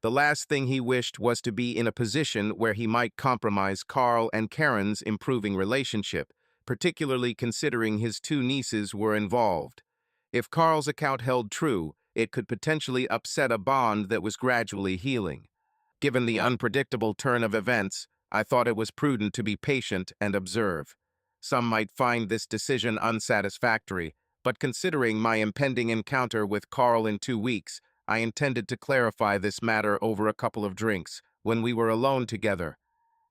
The last thing he wished was to be in a position where he might compromise Carl and Karen's improving relationship, particularly considering his two nieces were involved. If Carl's account held true, it could potentially upset a bond that was gradually healing. Given the unpredictable turn of events, I thought it was prudent to be patient and observe. Some might find this decision unsatisfactory, but considering my impending encounter with Carl in 2 weeks, I intended to clarify this matter over a couple of drinks when we were alone together.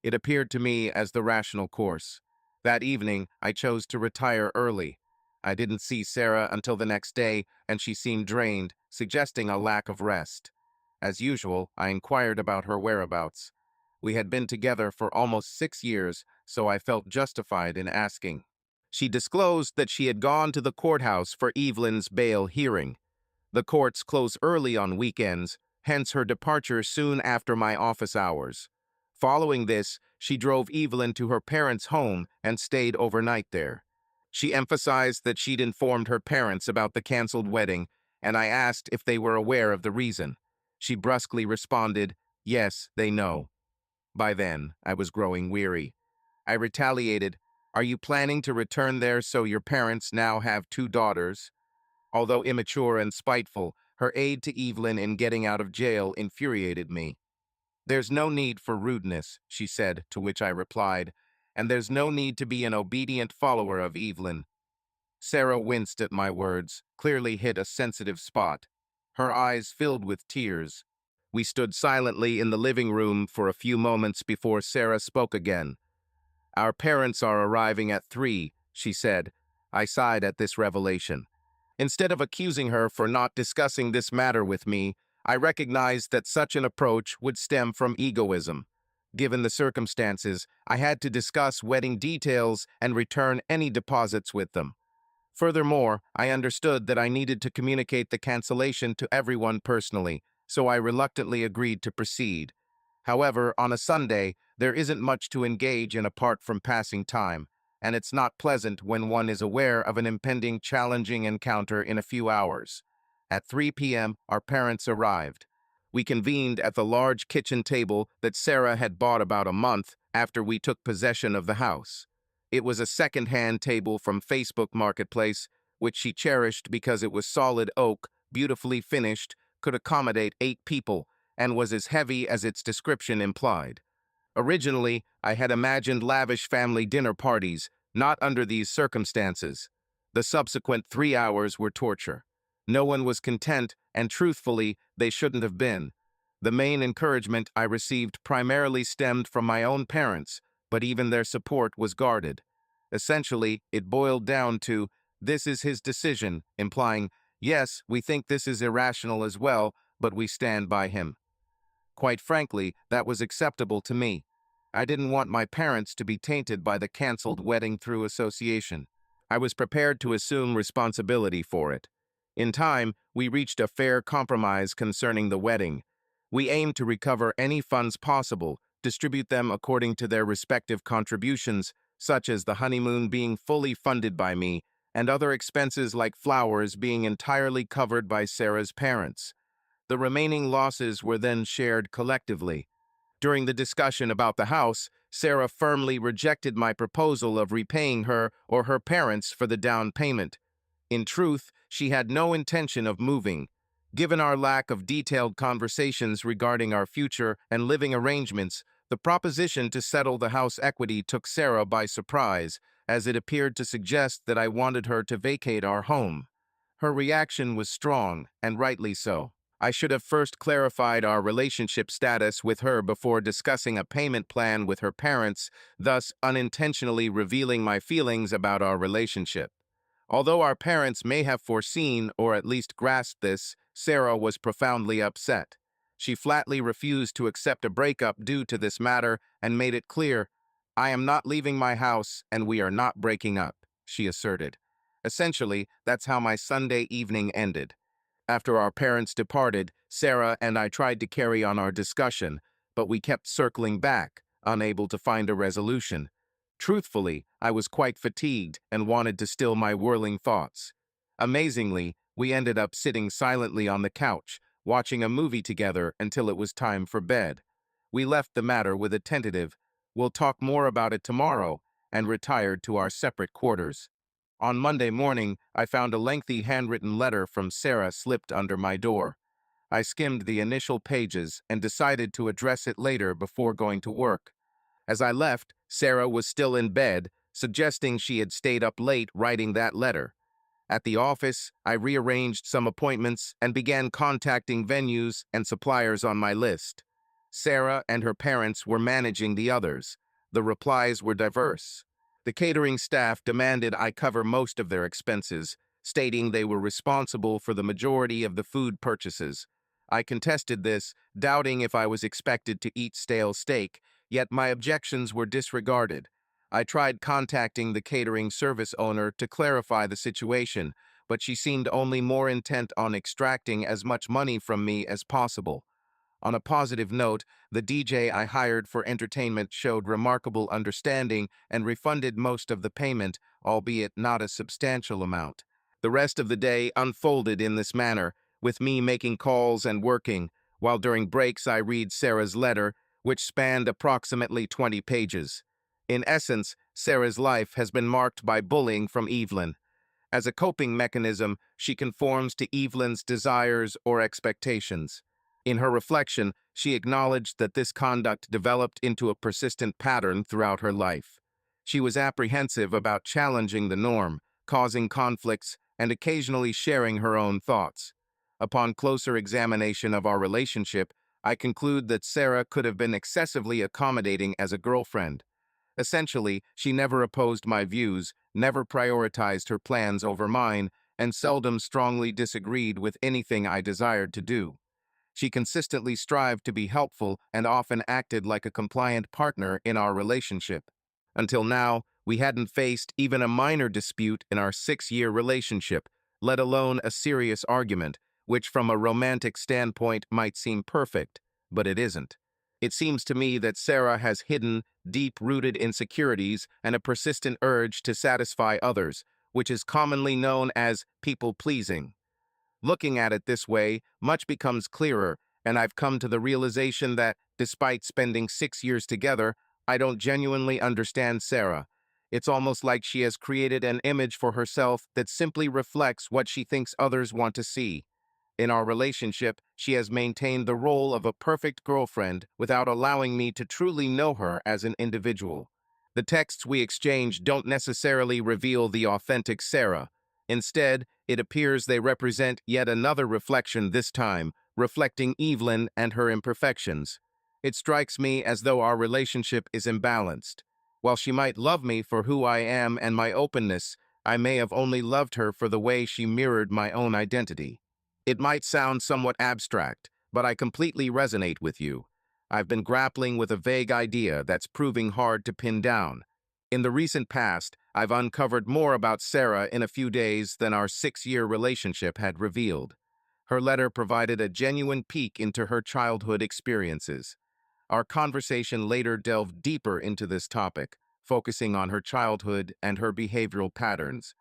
It appeared to me as the rational course. That evening, I chose to retire early. I didn't see Sarah until the next day, and she seemed drained, suggesting a lack of rest. As usual, I inquired about her whereabouts. We had been together for almost 6 years, so I felt justified in asking. She disclosed that she had gone to the courthouse for Evelyn's bail hearing. The courts close early on weekends, hence her departure soon after my office hours. Following this, she drove Evelyn to her parents' home and stayed overnight there. She emphasized that she'd informed her parents about the canceled wedding, and I asked if they were aware of the reason. She brusquely responded, "Yes, they know." By then, I was growing weary. I retaliated, Are you planning to return there so your parents now have two daughters? Although immature and spiteful, her aid to Evelyn in getting out of jail infuriated me. There's no need for rudeness, she said, to which I replied, and there's no need to be an obedient follower of Evelyn. Sarah winced at my words, clearly hit a sensitive spot. Her eyes filled with tears. We stood silently in the living room for a few moments before Sarah spoke again. Our parents are arriving at 3, she said. I sighed at this revelation. Instead of accusing her for not discussing this matter with me, I recognized that such an approach would stem from egoism. Given the circumstances, I had to discuss wedding details and return any deposits with them. Furthermore, I understood that I needed to communicate the cancellation to everyone personally, so I reluctantly agreed to proceed. However, on a Sunday, there isn't much to engage in apart from passing time, and it's not pleasant when one is aware of an impending challenging encounter in a few hours. At 3 p.m., our parents arrived. We convened at the large kitchen table that Sarah had bought about a month after we took possession of the house. It was a second-hand table from Facebook Marketplace, which she cherished because it was solid oak, beautifully finished, could accommodate 8 people, and was as heavy as its description implied. Originally, I had imagined lavish family dinner parties, not under these circumstances. The subsequent 3 hours were torture. No one was content, and truthfully, they shouldn't have been. The main encouragement I received primarily stemmed from my own parents, but even their support was guarded. Essentially, it boiled down to, "This is his decision," implying, "Yes, we think this is irrational as well, but we stand by him." Quite frankly, that was acceptable to me. I didn't want my parents to be tainted by the canceled wedding through association. I was prepared to assume responsibility for it. In time, we reached a fair compromise concerning the wedding. We aimed to recover any funds possible, distribute them according to their respective contributions, such as the honeymoon being fully funded by me, and other expenses like flowers being entirely covered by Sarah's parents. The remaining losses were then shared collectively. During the discussion about the house, Sarah firmly rejected my proposal of repaying her or her parents for the down payment. In truth, she had no intention of moving. Given our lack of detailed conversations regarding our future and living arrangements, the proposition to settle the house equity took Sarah by surprise, as it appeared to suggest that I wanted her to vacate our home. Her reaction was strong, and rightly so. I should have first clarified our relationship status with her before discussing a payment plan with her parents, thus unintentionally revealing my feelings about our relationship. Although our parents may have foreseen or at least grasped this, Sarah was profoundly upset. She flatly refused to accept a breakup due to this matter and made it clear, "I am not leaving my house and we are not breaking up," she asserted. Essentially, that's how my Sunday evening ended. After our parents departed, Sarah and I tried to carry on our discussion, but we kept circling back, unable to find a resolution. Truthfully, I was quite fatigued and wanted to still my whirling thoughts. Amazingly, we ended up sitting silently on the couch, watching a movie together until it was time for bed. We left the matter with a tentative, "We'll talk more about it tomorrow," and retired to our separate quarters. On Monday morning, I found a lengthy handwritten letter from Sarah slipped under my door. I skimmed the initial pages and decided to address it later before going to work. As I left, Sarah was still in bed, suggesting she had stayed up late writing that letter. At the office, I rearranged some appointments and began contacting venues and suppliers on my list. Sarah and her parents were managing the others. The replies were diverse. The catering staff demanded I cover most of their expenses, stating they were responsible for the majority of the food purchases. I contested this, doubting if I was expected to eat stale steak, yet my objections were disregarded. I tried contacting the catering service owner to clarify the situation, but she seemed only more intent on extracting as much money from me as possible. On a positive note, the DJ I hired for entertainment showed remarkable understanding and refunded most of the payment, albeit not a substantial amount. The rest of the day unfolded in this manner, with me making calls and working, while during breaks I read Sarah's letter, which spanned approximately 20 pages. In essence, Sarah's life has been marked by bullying from Evelyn. As a coping mechanism, she conforms to Evelyn's desires or expectations. In her reflection, she acknowledged that this conduct developed into a persistent pattern throughout her life. She was apprehensive about challenging the norm, causing conflicts, and occasionally sharing her own thoughts. Upon closer examination of our relationship, I conclude that Sarah could have been excessively accommodating as a girlfriend. Essentially, she never opposed my views, never prioritized her plans over mine, and seldom strongly disagreed with anything I desired to do. She consistently strived to be helpful and often acted like a compliant partner in our relationship. Until now, we hadn't faced even a minor dispute in our 6-year relationship, let alone a serious argument, which from a romantic standpoint might seem perfect, but it isn't. It seems to me that Sarah has hidden, deep-rooted insecurities and a persistent urge to satisfy others, which is commonly known as people-pleasing. Looking at it this way, much becomes clearer, and I've come to the realization that, despite spending 6 years together, I don't genuinely understand Sarah. It's almost like she has created an image for herself that simply reflects what she thinks others want to see. In our relationship, she has maintained the role of a perfect girlfriend without allowing me to truly know her as an individual. The texts we exchange don't necessarily reveal the authentic Sarah. Instead, it appears they represent yet another reflection, this time, reflecting Evelyn and her imperfections. It strikes me as though our relationship is imbalanced. While she might love me for who I am and my openness, I may have only loved her for the way she mirrored my own identity. It might sound somewhat abstract, but I completely resonate with you. I've been grappling with a vague idea that's proving hard to pin down. In the recent past, I've uncovered more about Sarah in a few days than our 6-year relationship had revealed. Her letter provided a genuine peek into her childhood experiences. Our conversation later delved deeper into this topic, focusing on her childhood and her behavioral patterns.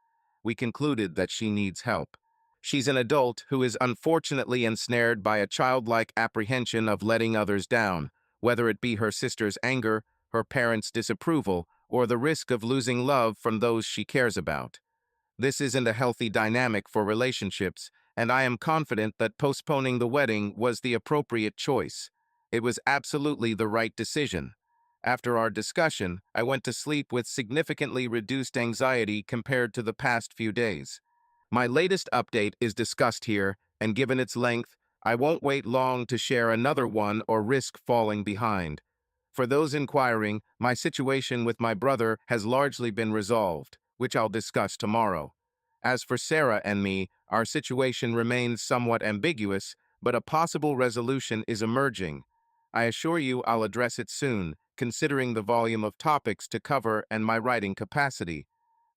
We concluded that she needs help. She's an adult who is unfortunately ensnared by a childlike apprehension of letting others down, whether it be her sister's anger, her parents' disapproval, or the risk of losing love from those she cares about. This isn't a healthy dynamic for relationships, and I am confident that postponing the wedding was the appropriate choice. It was absolutely the right decision. After our discussion, I went to sleep with significantly reduced anxiety compared to the past few days. My latest update is discussed here, and given its length, I won't wait long to share another one or risk falling behind. For those inquiring, my situation with my brother has largely been resolved, which I'll discuss tomorrow. As for Sarah and me, our situation remains somewhat ambiguous, but a possible resolution is emerging. I assure you I'll address it soon, considering the volume of topics to cover and my writing capacity.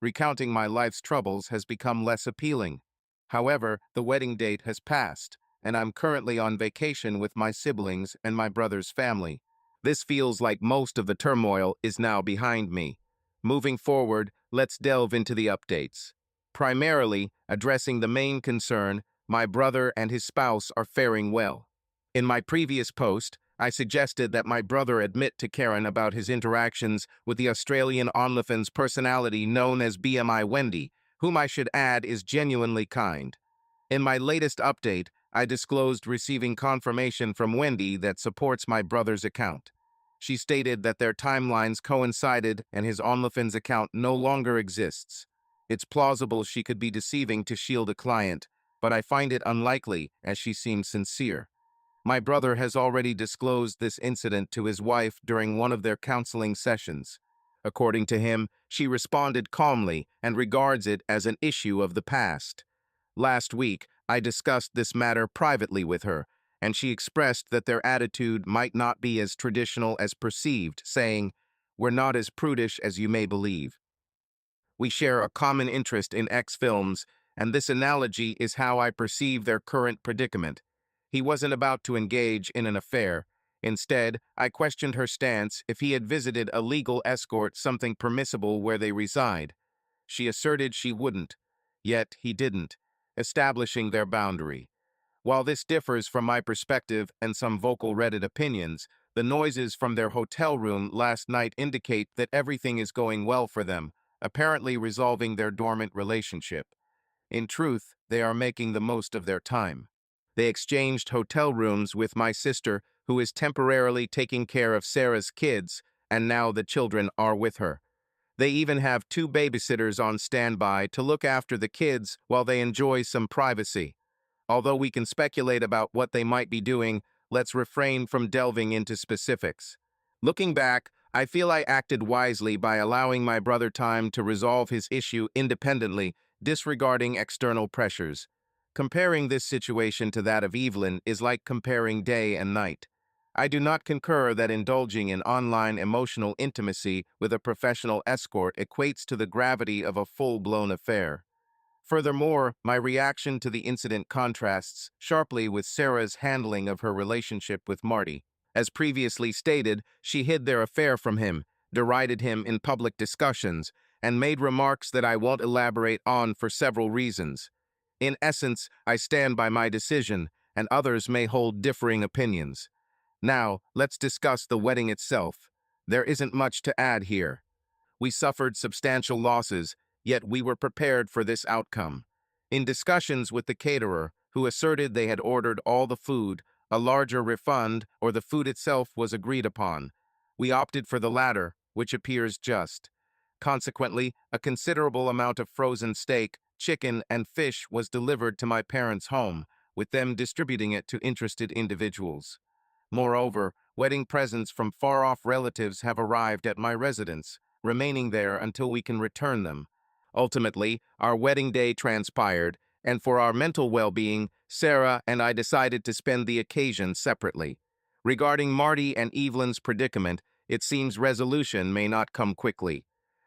Recounting my life's troubles has become less appealing. However, the wedding date has passed, and I'm currently on vacation with my siblings and my brother's family. This feels like most of the turmoil is now behind me. Moving forward, let's delve into the updates. Primarily, addressing the main concern, my brother and his spouse are faring well. In my previous post, I suggested that my brother admit to Karen about his interactions with the Australian OnlyFans personality known as BMI Wendy, whom I should add is genuinely kind. In my latest update, I disclosed receiving confirmation from Wendy that supports my brother's account. She stated that their timelines coincided and his OnlyFans account no longer exists. It's plausible she could be deceiving to shield a client, but I find it unlikely as she seemed sincere. My brother has already disclosed this incident to his wife during one of their counseling sessions. According to him, she responded calmly and regards it as an issue of the past. Last week, I discussed this matter privately with her, and she expressed that their attitude might not be as traditional as perceived, saying, "We're not as prudish as you may believe. We share a common interest in X films, and this analogy is how I perceive their current predicament." He wasn't about to engage in an affair. Instead, I questioned her stance if he had visited a legal escort, something permissible where they reside. She asserted she wouldn't, yet he didn't, establishing their boundary. While this differs from my perspective and some vocal Reddit opinions, The noises from their hotel room last night indicate that everything is going well for them, apparently resolving their dormant relationship. In truth, they are making the most of their time. They exchanged hotel rooms with my sister, who is temporarily taking care of Sarah's kids, and now the children are with her. They even have two babysitters on standby to look after the kids while they enjoy some privacy. Although we can speculate about what they might be doing, let's refrain from delving into specifics. Looking back, I feel I acted wisely by allowing my brother time to resolve his issue independently, disregarding external pressures. Comparing this situation to that of Evelyn is like comparing day and night. I do not concur that indulging in online emotional intimacy with a professional escort equates to the gravity of a full-blown affair. Furthermore, my reaction to the incident contrasts sharply with Sarah's handling of her relationship with Marty. As previously stated, she hid their affair from him, derided him in public discussions, and made remarks that I won't elaborate on for several reasons. In essence, I stand by my decision, and others may hold differing opinions. Now, let's discuss the wedding itself. There isn't much to add here. We suffered substantial losses, yet we were prepared for this outcome. In discussions with the caterer, who asserted they had ordered all the food, a larger refund or the food itself was agreed upon. We opted for the latter, which appears just. Consequently, a considerable amount of frozen steak, chicken, and fish was delivered to my parents' home, with them distributing it to interested individuals. Moreover, wedding presents from far-off relatives have arrived at my residence, remaining there until we can return them. Ultimately, our wedding day transpired, and for our mental well-being, Sarah and I decided to spend the occasion separately. Regarding Marty and Evelyn's predicament, it seems resolution may not come quickly.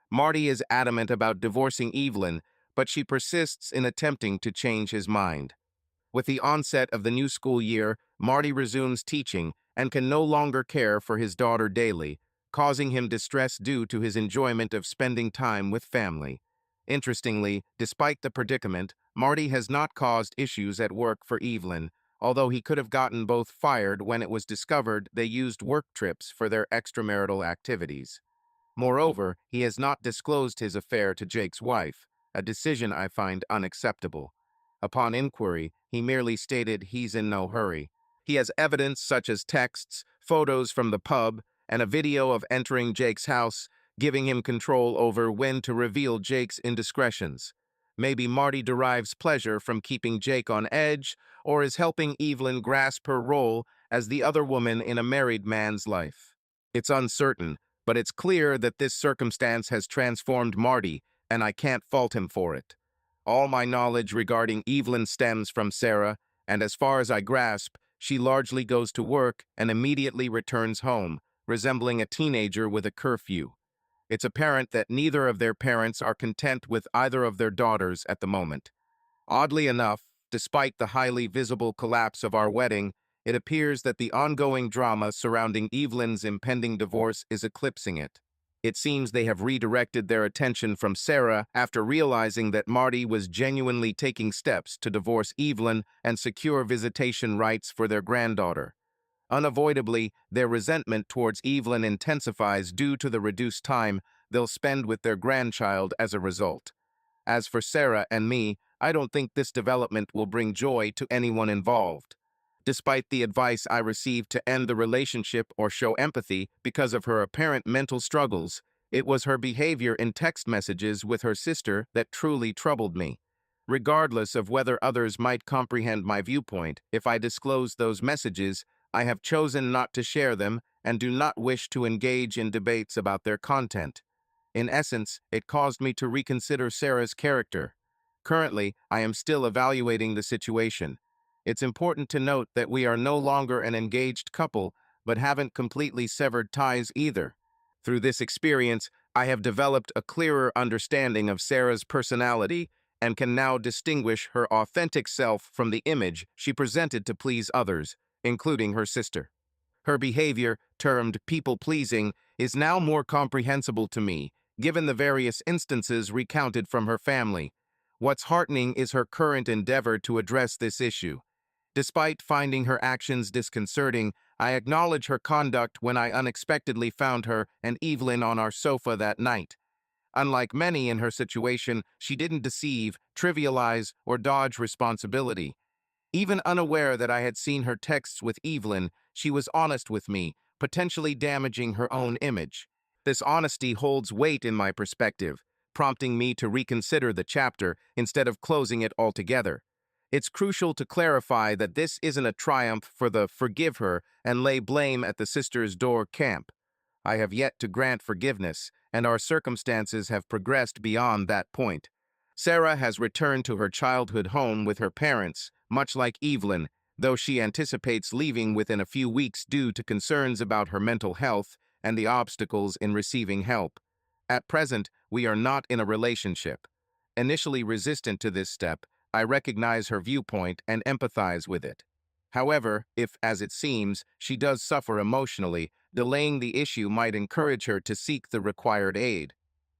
Marty is adamant about divorcing Evelyn, but she persists in attempting to change his mind. With the onset of the new school year, Marty resumes teaching and can no longer care for his daughter daily, causing him distress due to his enjoyment of spending time with family. Interestingly, despite the predicament, Marty has not caused issues at work for Evelyn, although he could have gotten both fired when it was discovered they used work trips for their extramarital activities. Moreover, he has not disclosed his affair to Jake's wife, a decision I find unacceptable. Upon inquiry, he merely stated he's in no hurry. He has evidence such as texts, photos from the pub, and a video of entering Jake's house, giving him control over when to reveal Jake's indiscretions. Maybe Marty derives pleasure from keeping Jake on edge, or is helping Evelyn grasp her role as the other woman in a married man's life. It's uncertain, but it's clear that this circumstance has transformed Marty, and I can't fault him for it. All my knowledge regarding Evelyn stems from Sarah, and as far as I grasp, she largely goes to work and immediately returns home, resembling a teenager with a curfew. It's apparent that neither of their parents are content with either of their daughters at the moment. Oddly enough, despite the highly visible collapse of our wedding, it appears that the ongoing drama surrounding Evelyn's impending divorce is eclipsing it. It seems they have redirected their attention from Sarah after realizing that Marty was genuinely taking steps to divorce Evelyn and secure visitation rights for their granddaughter. Unavoidably, their resentment towards Evelyn intensifies due to the reduced time they'll spend with their grandchild as a result. As for Sarah and me, I don't think this development will bring joy to anyone involved. Despite the advice I received to end the relationship or show empathy because of her apparent mental struggles, it was her behavior in text messages with her sister that truly troubled me. Regardless of whether others might comprehend my viewpoint, if I disclose those messages, I have chosen not to share them and do not wish to engage in debates about their content. In essence, it caused me to reconsider Sarah's character. Currently, I am still evaluating the situation. It's important to note that we are no longer an engaged couple, but haven't completely severed ties either. Through this experience, I have developed a clearer understanding of Sarah's personality and can now distinguish her authentic self from the image she presented to please others, including her sister. Her behavior, termed people-pleasing, is now more comprehensible to me, given the various instances recounted from her family. What's heartening is her current endeavor to address this issue. Despite finding her actions disconcerting, I acknowledge her conduct when I unexpectedly found her and Evelyn on our sofa that night. Unlike many in her situation, she didn't deceive, trivialize, or dodge responsibility. Even unaware that I had seen her texts with Evelyn, she was honest with me, potentially damaging her own image. This honesty holds weight in my perspective, prompting me to reconsider the chapter instead of closing it altogether. It's crucial to clarify that this isn't a triumph for the forgive her and lay blame at the sisters' door camp. I have yet to grant forgiveness, and our circumstances have progressed beyond that point. Sarah has returned to her childhood home with her parents, much like Evelyn, though she anticipates leaving within a few weeks due to concerns about her mental health and the obstacles in receiving help. At present, we are not in a relationship. Initially resistant to this step, I recognize her viewpoint and empathize with it. However, if, as it seems, she does suffer emotionally, delaying the issue might encourage her to seek the required aid.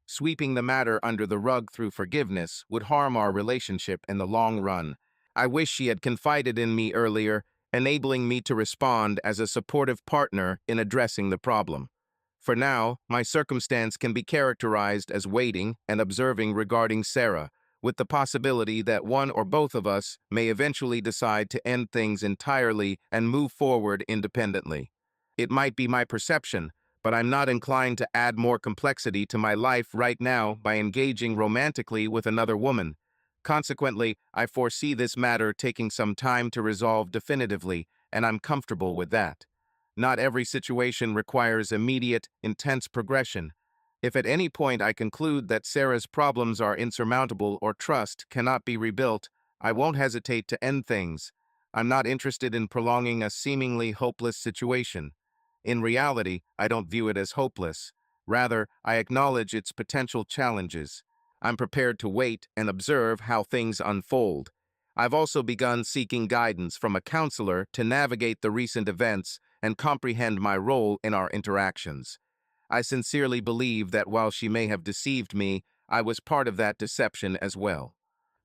Sweeping the matter under the rug through forgiveness would harm our relationship in the long run. I wish she had confided in me earlier, enabling me to respond as a supportive partner in addressing the problem. For now, my circumstance can be characterized as waiting and observing regarding Sarah, with the possibility that one or both of us may eventually decide to end things entirely and move forward independently. It might be my perception, but I'm not inclined to add more complexity to my life right now by engaging romantically with another woman. Consequently, I foresee this matter taking some time to resolve definitively, and I'm comfortable with that. Not every situation requires immediate, intense progression. If at any point I conclude that Sarah's problems are insurmountable or trust cannot be rebuilt, I won't hesitate to end things. I'm not interested in prolonging a seemingly hopeless situation. In reality, I don't view it as hopeless. Rather, I acknowledge its potential challenges. I'm prepared to wait and observe how things unfold. I've also begun seeking guidance from a counselor to navigate the recent events and comprehend my role in our interactions. I sincerely believe that while she may have deceived me, I was part of that deception as well.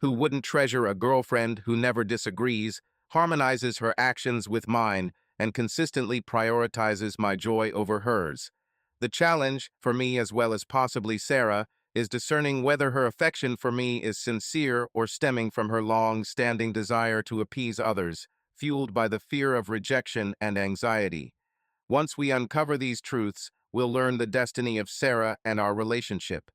Who wouldn't treasure a girlfriend who never disagrees, harmonizes her actions with mine, and consistently prioritizes my joy over hers? The challenge, for me as well as possibly Sarah, is discerning whether her affection for me is sincere or stemming from her long-standing desire to appease others, fueled by the fear of rejection and anxiety. Once we uncover these truths, we'll learn the destiny of Sarah and our relationship.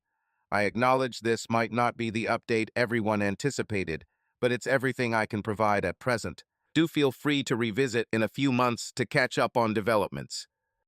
I acknowledge this might not be the update everyone anticipated, but it's everything I can provide at present. Do feel free to revisit in a few months to catch up on developments.